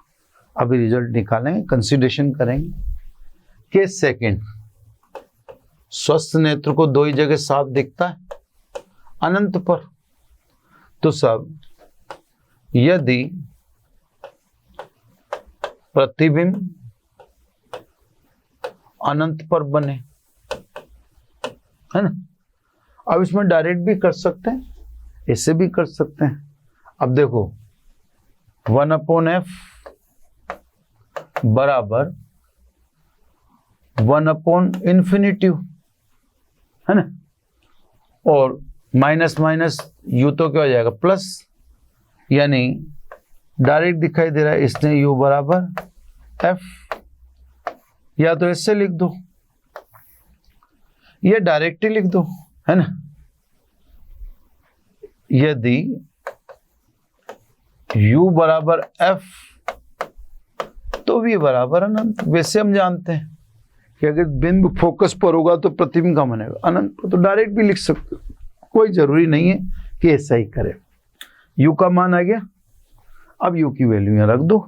अभी रिजल्ट निकालेंगे, कंसीडरेशन करेंगे कि सेकंड स्वस्थ नेत्र को दो ही जगह साफ दिखता है, अनंत पर। तो सब यदि प्रतिबिंब अनंत पर बने, है ना। अब इसमें डायरेक्ट भी कर सकते हैं, इससे भी कर सकते हैं। अब देखो 1/f बराबर 1/इंफिनिटिव, है ना। और माइनस माइनस यू तो क्या हो जाएगा प्लस, यानी डायरेक्ट दिखाई दे रहा है, इसने यू बराबर f। या तो इससे लिख दो या डायरेक्ट ही लिख दो, है ना। यदि u बराबर f तो v बराबर अनंत। वैसे हम जानते हैं कि अगर बिंब फोकस पर होगा तो प्रतिबिंब कहाँ बनेगा, अनंत पर। तो डायरेक्ट भी लिख सकते हो, कोई जरूरी नहीं है कि ऐसा ही करें। u का मान आ गया, अब u की वैल्यू यहां रख दो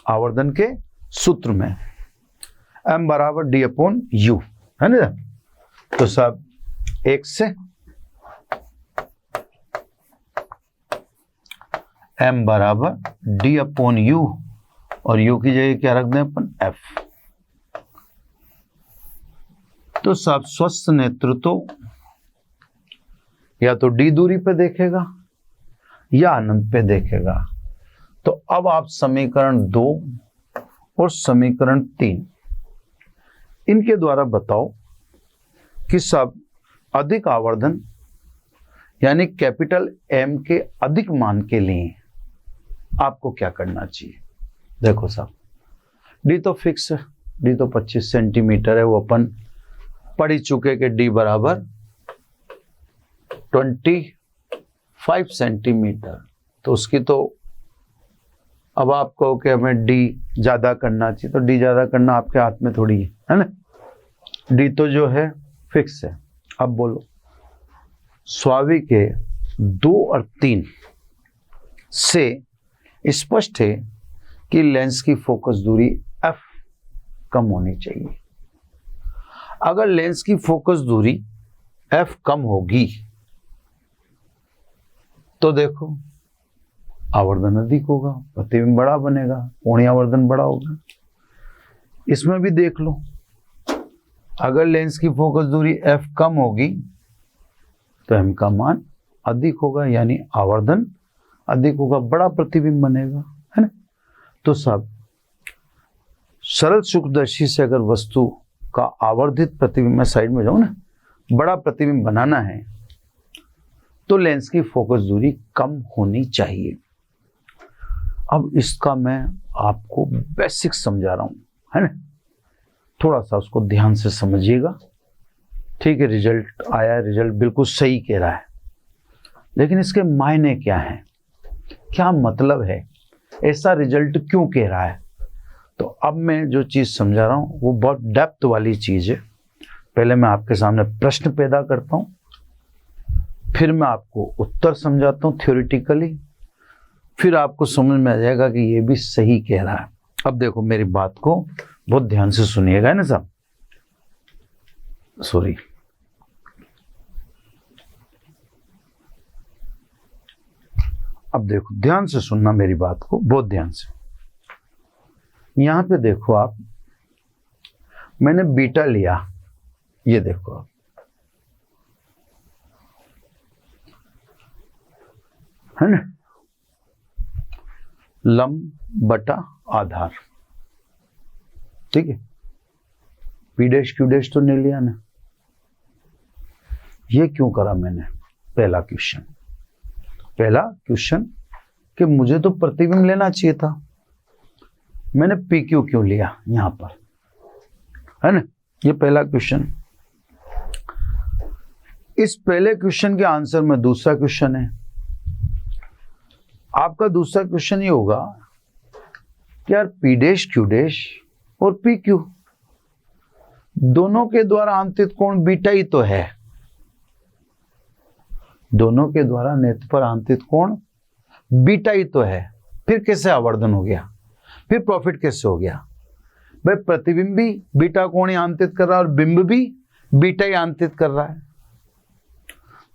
आवर्धन के सूत्र में, m बराबर d अपॉन u, है ना। तो सब एक से m बराबर d अपॉन u और u की जगह क्या रख दें अपन f। तो सब स्वस्थ नेत्र तो या तो d दूरी पे देखेगा या अनंत पे देखेगा। तो अब आप समीकरण 2 और समीकरण 3 इनके द्वारा बताओ कि सब अधिक आवर्धन यानी कैपिटल M के अधिक मान के लिए आपको क्या करना चाहिए। देखो साहब, d तो फिक्स है, d तो 25 सेंटीमीटर है, वो अपन पढ़ ही चुके कि d बराबर 25 सेंटीमीटर। तो उसकी तो अब आप कहो कि हमें d ज्यादा करना चाहिए, तो d ज्यादा करना आपके हाथ में थोड़ी है ना। d तो जो है फिक्स है। अब बोलो, स्वाभाविक के 2 और 3 से स्पष्ट है कि लेंस की फोकस दूरी f कम होनी चाहिए। अगर लेंस की फोकस दूरी f कम होगी तो देखो आवर्धन अधिक होगा, प्रतिबिंब बड़ा बनेगा, कोणीय आवर्धन बड़ा होगा। इसमें भी देख लो, अगर लेंस की फोकस दूरी f कम होगी तो m का मान अधिक होगा, यानी आवर्धन अधिक होगा, बड़ा प्रतिबिंब बनेगा, है ना। तो सब सरल सूक्ष्मदर्शी से अगर वस्तु का आवर्धित प्रतिबिंब, मैं साइड में जाऊं ना, बड़ा प्रतिबिंब बनाना है तो लेंस की फोकस दूरी कम होनी चाहिए। अब इसका मैं आपको बेसिक समझा रहा हूं, है ना, थोड़ा सा उसको ध्यान से समझिएगा। ठीक है, रिजल्ट आया, रिजल्ट बिल्कुल सही कह रहा है, लेकिन इसके मायने क्या हैं, क्या मतलब है, ऐसा रिजल्ट क्यों कह रहा है। तो अब मैं जो चीज समझा रहा हूं वो बहुत डेप्थ वाली चीज है। पहले मैं आपके सामने प्रश्न पैदा करता हूं, फिर मैं आपको उत्तर समझाता हूं थ्योरेटिकली, फिर आपको समझ में आ जाएगा कि ये भी सही कह रहा है। अब देखो, मेरी बात को बहुत ध्यान से सुनिएगा, है ना साहब। सॉरी, अब देखो ध्यान से सुनना मेरी बात को, बहुत ध्यान से। यहां पे देखो आप, मैंने बीटा लिया, ये देखो आप, है ना, लंब बटा आधार, ठीक है। पी डैश क्यू डैश तो नहीं लिया ना। ये क्यों करा मैंने, पहला क्वेश्चन कि मुझे तो प्रतिबिंब लेना चाहिए था, मैंने पी क्यू क्यों लिया यहां पर, है ना। ये पहला क्वेश्चन। इस पहले क्वेश्चन के आंसर में दूसरा क्वेश्चन है आपका दूसरा क्वेश्चन ये होगा कि यार पी डैश क्यू डैश और पी क्यू दोनों के द्वारा आंतरिक कोण बीटा ही तो है, दोनों के द्वारा नेत्र पर आंतरिक कोण बीटा ही तो है, फिर कैसे आवर्धन हो गया, फिर प्रॉफिट कैसे हो गया? भाई प्रतिबिंब भी बीटा कोण ही आंतरिक कर रहा है और बिंब भी बीटा ही आंतरिक कर रहा है,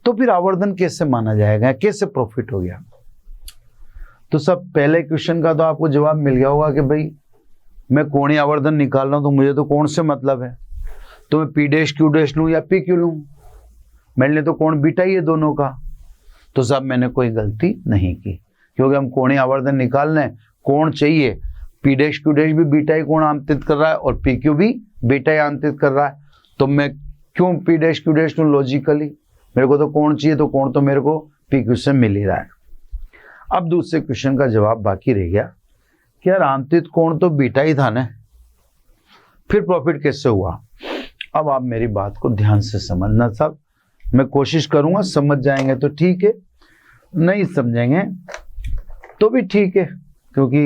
तो फिर आवर्धन कैसे माना जाएगा, कैसे प्रॉफिट हो गया? तो सब पहले क्वेश्चन का तो आपको जवाब मिल गया होगा कि भाई मैं कोणीय आवर्धन निकाल रहा हूं तो मुझे तो कोण से मतलब है, तो मैं पी डैश क्यू डैश लूं या पी क्यू लूं, मेरे लिए तो कोण बीटा ही है दोनों का। तो सब मैंने कोई गलती नहीं की, क्योंकि हम कोणीय आवर्धन निकालना है, कोण चाहिए, पी डैश क्यू डैश भी बीटा ही कोण आंतरित कर रहा है और पी क्यू भी बीटा ही आंतरित कर रहा है, तो मैं क्यों पी डैश क्यू डैश लूं? लॉजिकली मेरे को तो कोण चाहिए, तो कोण तो मेरे को पी क्यू से मिल ही रहा है। अब दूसरे क्वेश्चन का जवाब बाकी रह गया कि यार आंतरिक कोण तो बीटा ही था ना, फिर प्रॉफिट कैसे हुआ? अब आप मेरी बात को ध्यान से समझना साहब, मैं कोशिश करूंगा, समझ जाएंगे तो ठीक है, नहीं समझेंगे तो भी ठीक है, क्योंकि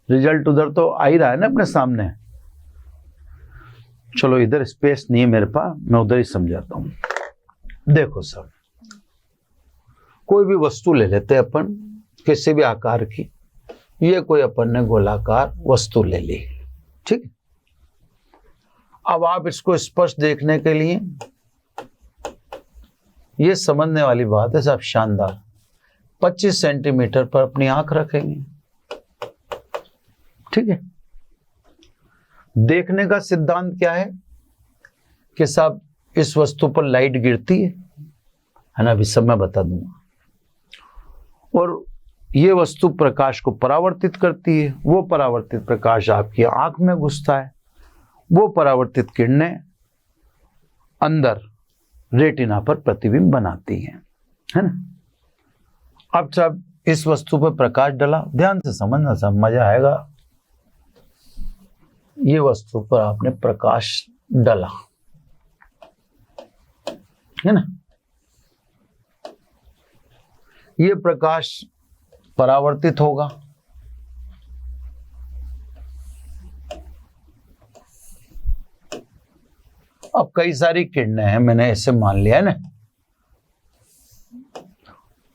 रिजल्ट उधर तो आ ही रहा है ना अपने सामने। चलो इधर स्पेस नहीं है मेरे पास, मैं उधर ही समझाता हूं। देखो सब, कोई भी वस्तु ले लेते हैं अपन, किसी भी आकार की, ये कोई अपन ने गोलाकार वस्तु ले ली, ठीक। अब आप इसको स्पष्ट देखने के लिए, ये समझने वाली बात है साहब, शानदार, 25 सेंटीमीटर पर अपनी आंख रखेंगे, ठीक है। देखने का सिद्धांत क्या है कि साहब इस वस्तु पर लाइट गिरती है ना, अभी सब मैं बता दूंगा, और ये वस्तु प्रकाश को परावर्तित करती है, वो परावर्तित प्रकाश आपकी आंख में घुसता है, वो परावर्तित किरणें अंदर रेटिना पर प्रतिबिंब बनाती हैं, है ना। अब जब इस वस्तु पर प्रकाश डला, ध्यान से समझना सब, मजा आएगा। ये वस्तु पर आपने प्रकाश डाला, है ना, ये प्रकाश परावर्तित होगा, अब कई सारी किरणें हैं, मैंने ऐसे मान लिया है ना।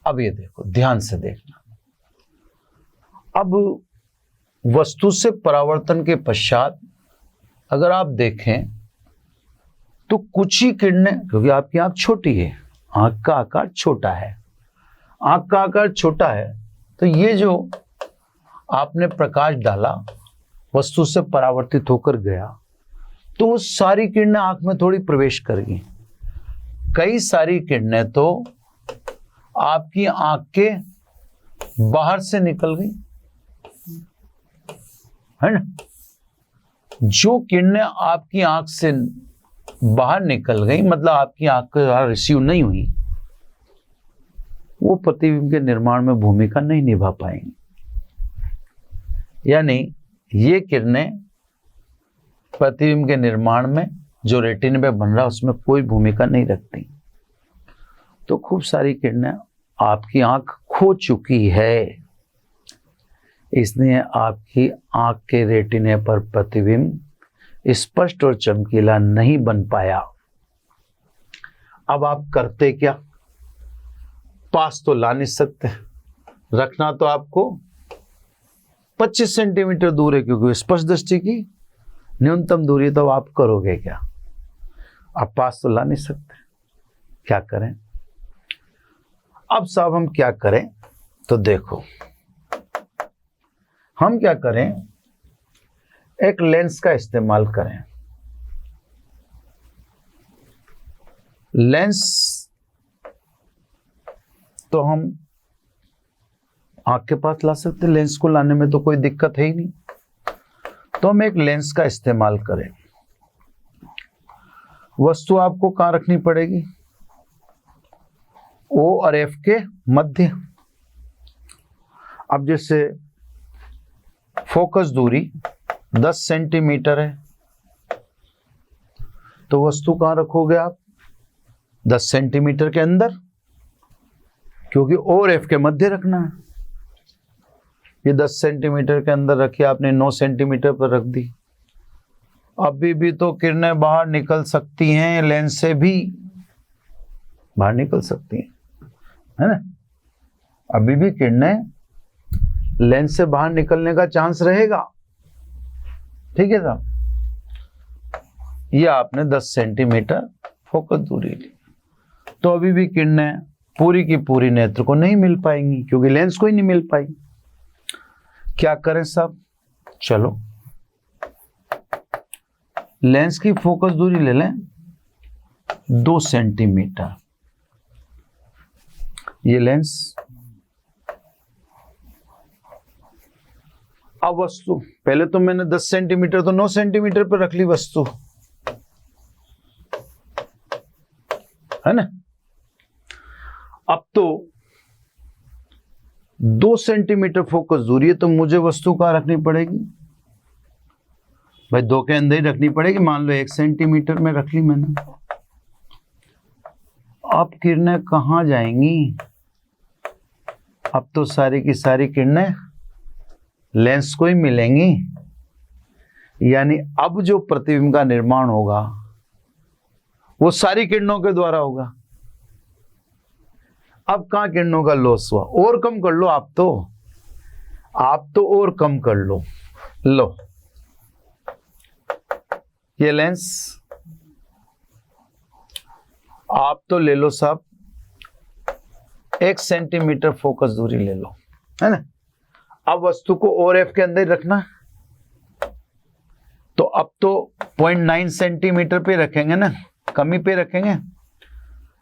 अब ये देखो, ध्यान से देखना, अब वस्तु से परावर्तन के पश्चात अगर आप देखें तो कुछ ही किरणें, क्योंकि आपकी आंख छोटी है, आंख का आकार छोटा है, आंख का आकार छोटा है, तो ये जो आपने प्रकाश डाला वस्तु से परावर्तित होकर गया, तो वो सारी किरणें आंख में थोड़ी प्रवेश कर गई, कई सारी किरणें तो आपकी आंख के बाहर से निकल गई, है ना। जो किरणें आपकी आंख से बाहर निकल गई, मतलब आपकी आंख के द्वारा रिसीव नहीं हुई, वो प्रतिबिंब के निर्माण में भूमिका नहीं निभा पाएंगी, यानी ये किरणें प्रतिबिंब के निर्माण में जो रेटिना पे बन रहा है उसमें कोई भूमिका नहीं रखती। तो खूब सारी किरणें आपकी आंख खो चुकी है, इसलिए आपकी आंख के रेटिने पर प्रतिबिंब स्पष्ट और चमकीला नहीं बन पाया। अब आप करते क्या? पास तो ला नहीं सकते, रखना तो आपको 25 सेंटीमीटर दूर है, क्योंकि स्पष्ट दृष्टि की न्यूनतम दूरी, तो आप करोगे क्या? आप पास तो ला नहीं सकते, क्या करें? अब साहब हम क्या करें? तो देखो, हम क्या करें, एक लेंस का इस्तेमाल करें। लेंस तो हम आंख के पास ला सकते, लेंस को लाने में तो कोई दिक्कत है ही नहीं, तो हम एक लेंस का इस्तेमाल करें। वस्तु आपको कहां रखनी पड़ेगी? O और F के मध्य। अब जैसे फोकस दूरी 10 सेंटीमीटर है, तो वस्तु कहां रखोगे आप? 10 सेंटीमीटर के अंदर, क्योंकि O और F के मध्य रखना है। ये 10 सेंटीमीटर के अंदर रखी, आपने 9 सेंटीमीटर पर रख दी। अभी भी तो किरणें बाहर निकल सकती हैं, लेंस से भी बाहर निकल सकती हैं, है ना। अभी भी किरणें लेंस से बाहर निकलने का चांस रहेगा, ठीक है साहब। ये आपने 10 सेंटीमीटर फोकस दूरी ली, तो अभी भी किरणें पूरी की पूरी नेत्र को नहीं मिल पाएंगी, क्योंकि लेंस को ही नहीं मिल पाई। क्या करें साहब, चलो लेंस की फोकस दूरी ले लें 2 सेंटीमीटर। ये लेंस, अब वस्तु, पहले तो मैंने 10 सेंटीमीटर तो 9 सेंटीमीटर पर रख ली वस्तु, है ना। अब तो 2 सेंटीमीटर फोकस दूरी है, तो मुझे वस्तु कहाँ रखनी पड़ेगी भाई? 2 के अंदर ही रखनी पड़ेगी। मान लो 1 सेंटीमीटर में रख ली मैंने। अब किरणें कहाँ जाएंगी? अब तो सारी की सारी किरणें लेंस को ही मिलेंगी, यानी अब जो प्रतिबिंब का निर्माण होगा वो सारी किरणों के द्वारा होगा। अब कहां किरणों का लॉस हुआ? और कम कर लो आप तो और कम कर लो। लो ये लेंस आप तो ले लो साहब 1 सेंटीमीटर फोकस दूरी ले लो, है ना। अब वस्तु को और एफ के अंदर ही रखना, तो अब तो 0.9 सेंटीमीटर पे रखेंगे ना, कमी पे रखेंगे।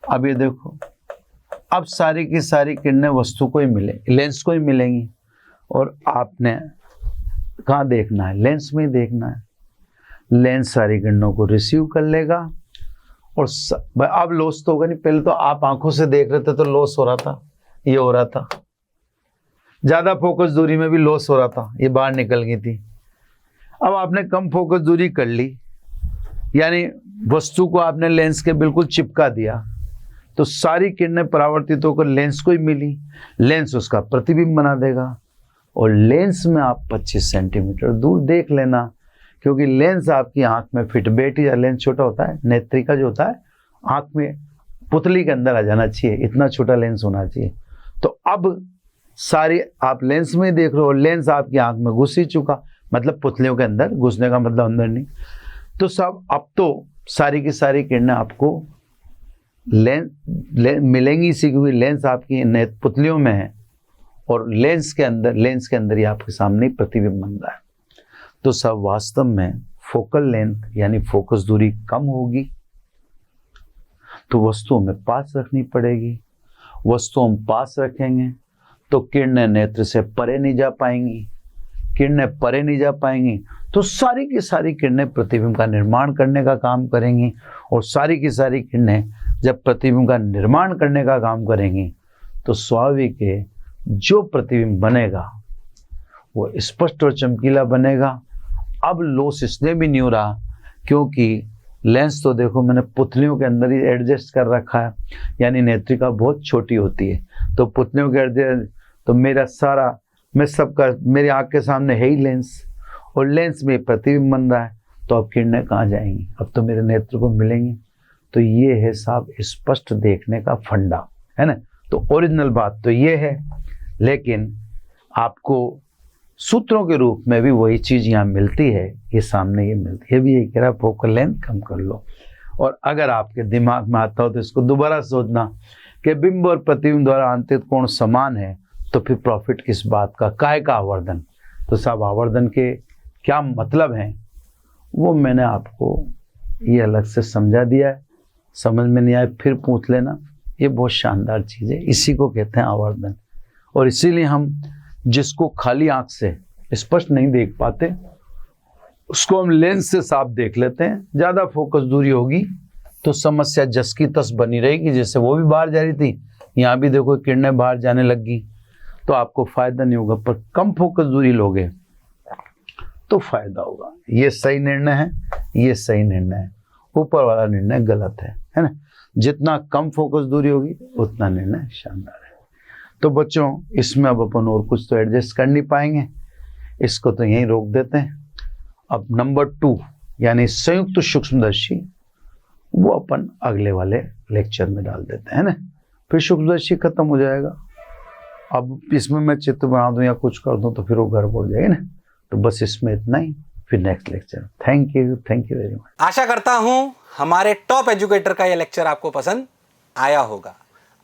अब ये देखो, अब सारी की सारी किरणें वस्तु को ही मिले, लेंस को ही मिलेंगी, और आपने कहाँ देखना है? लेंस में ही देखना है। लेंस सारी किरणों को रिसीव कर लेगा, और अब लॉस तो होगा नहीं। पहले तो आप आंखों से देख रहे थे तो लॉस हो रहा था, ये हो रहा था, ज्यादा फोकस दूरी में भी लॉस हो रहा था, ये बाहर निकल गई थी। अब आपने कम फोकस दूरी कर ली, यानी वस्तु को आपने लेंस के बिल्कुल चिपका दिया, तो सारी किरणें परावर्तित होकर लेंस को ही मिली। लेंस उसका प्रतिबिंब बना देगा, और लेंस में आप 25 सेंटीमीटर दूर देख लेना, क्योंकि लेंस आपकी आंख में फिट बैठी है। लेंस छोटा होता है, नेत्रिका जो होता है आंख में पुतली के अंदर आ जाना चाहिए, इतना छोटा लेंस होना चाहिए। तो अब सारी आप लेंस में देख रहे हो, लेंस आपकी आंख में घुस ही चुका, मतलब पुतलियों के अंदर घुसने का मतलब अंदर नहीं। तो सब अब तो सारी की सारी किरणें आपको लेंस मिलेंगी इसी, क्योंकि लेंस आपकी पुतलियों में है, और लेंस के अंदर ही आपके सामने प्रतिबिंब बन रहा है। तो सब वास्तव में फोकल लेंथ यानी फोकस दूरी कम होगी, तो वस्तु हमें पास रखनी पड़ेगी। वस्तु हम पास रखेंगे तो किरणें नेत्र से परे नहीं जा पाएंगी, किरणें परे नहीं जा पाएंगी तो सारी की सारी किरणें प्रतिबिंब का निर्माण करने का काम करेंगी, और सारी की सारी किरणें जब प्रतिबिंब का निर्माण करने का काम करेंगी तो स्वाभाविक है जो प्रतिबिंब बनेगा वो स्पष्ट और चमकीला बनेगा। अब लॉस इसलिए भी नहीं हो रहा क्योंकि लेंस तो देखो मैंने पुतलियों के अंदर ही एडजस्ट कर रखा है, यानी नेत्रिका बहुत छोटी होती है, तो पुतलियों के एडजस्ट, तो मेरा सारा मैं सबका मेरी आँख के सामने है ही लेंस, और लेंस में प्रतिबिंब बन रहा है, तो अब किरणें कहाँ जाएंगी? अब तो मेरे नेत्र को मिलेंगी। तो ये है साहब स्पष्ट देखने का फंडा, है ना। तो ओरिजिनल बात तो ये है, लेकिन आपको सूत्रों के रूप में भी वही चीज़ यहाँ मिलती है, ये सामने ये मिलती है। ये भी ये कह रहा है फोकल लेंथ कम कर लो। और अगर आपके दिमाग में आता हो तो इसको दोबारा सोचना कि बिंब और प्रतिबिंब द्वारा आंतरिक कोण समान है, तो फिर प्रॉफिट किस बात का, काय का आवर्धन। तो साहब आवर्धन के क्या मतलब हैं वो मैंने आपको ये अलग से समझा दिया है, समझ में नहीं आए फिर पूछ लेना। ये बहुत शानदार चीज़ है, इसी को कहते हैं आवर्धन। और इसीलिए हम जिसको खाली आंख से स्पष्ट नहीं देख पाते उसको हम लेंस से साफ देख लेते हैं। ज़्यादा फोकस दूरी होगी तो समस्या जस की तस बनी रहेगी, जैसे वो भी बाहर जा रही थी, यहाँ भी देखो किरणें बाहर जाने लगी, तो आपको फायदा नहीं होगा। पर कम फोकस दूरी लोगे तो फायदा होगा। ये सही निर्णय है, ये सही निर्णय है, ऊपर वाला निर्णय गलत है ना। जितना कम फोकस दूरी होगी उतना निर्णय शानदार है। तो बच्चों इसमें अब अपन और कुछ तो एडजस्ट कर नहीं पाएंगे, इसको तो यहीं रोक देते हैं। अब नंबर 2 यानी संयुक्त सूक्ष्मदर्शी, वो अपन अगले वाले लेक्चर में डाल देते हैं ना, फिर सूक्ष्मदर्शी खत्म हो जाएगा। अब इसमें मैं चित्र बना दूं या कुछ कर दूं तो फिर वो गड़बड़ जाएगी ना, तो बस इसमें इतना ही, फिर next lecture. Thank you very much. आशा करता हूं हमारे टॉप एजुकेटर का यह लेक्चर आपको पसंद आया होगा।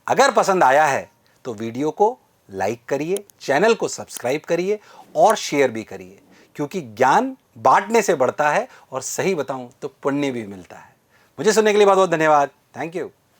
अगर पसंद आया है तो वीडियो को लाइक करिए, चैनल को सब्सक्राइब करिए और शेयर भी करिए, क्योंकि ज्ञान बांटने से बढ़ता है और सही बताऊं तो पुण्य भी मिलता है। मुझे सुनने के लिए बहुत बहुत धन्यवाद। Thank you.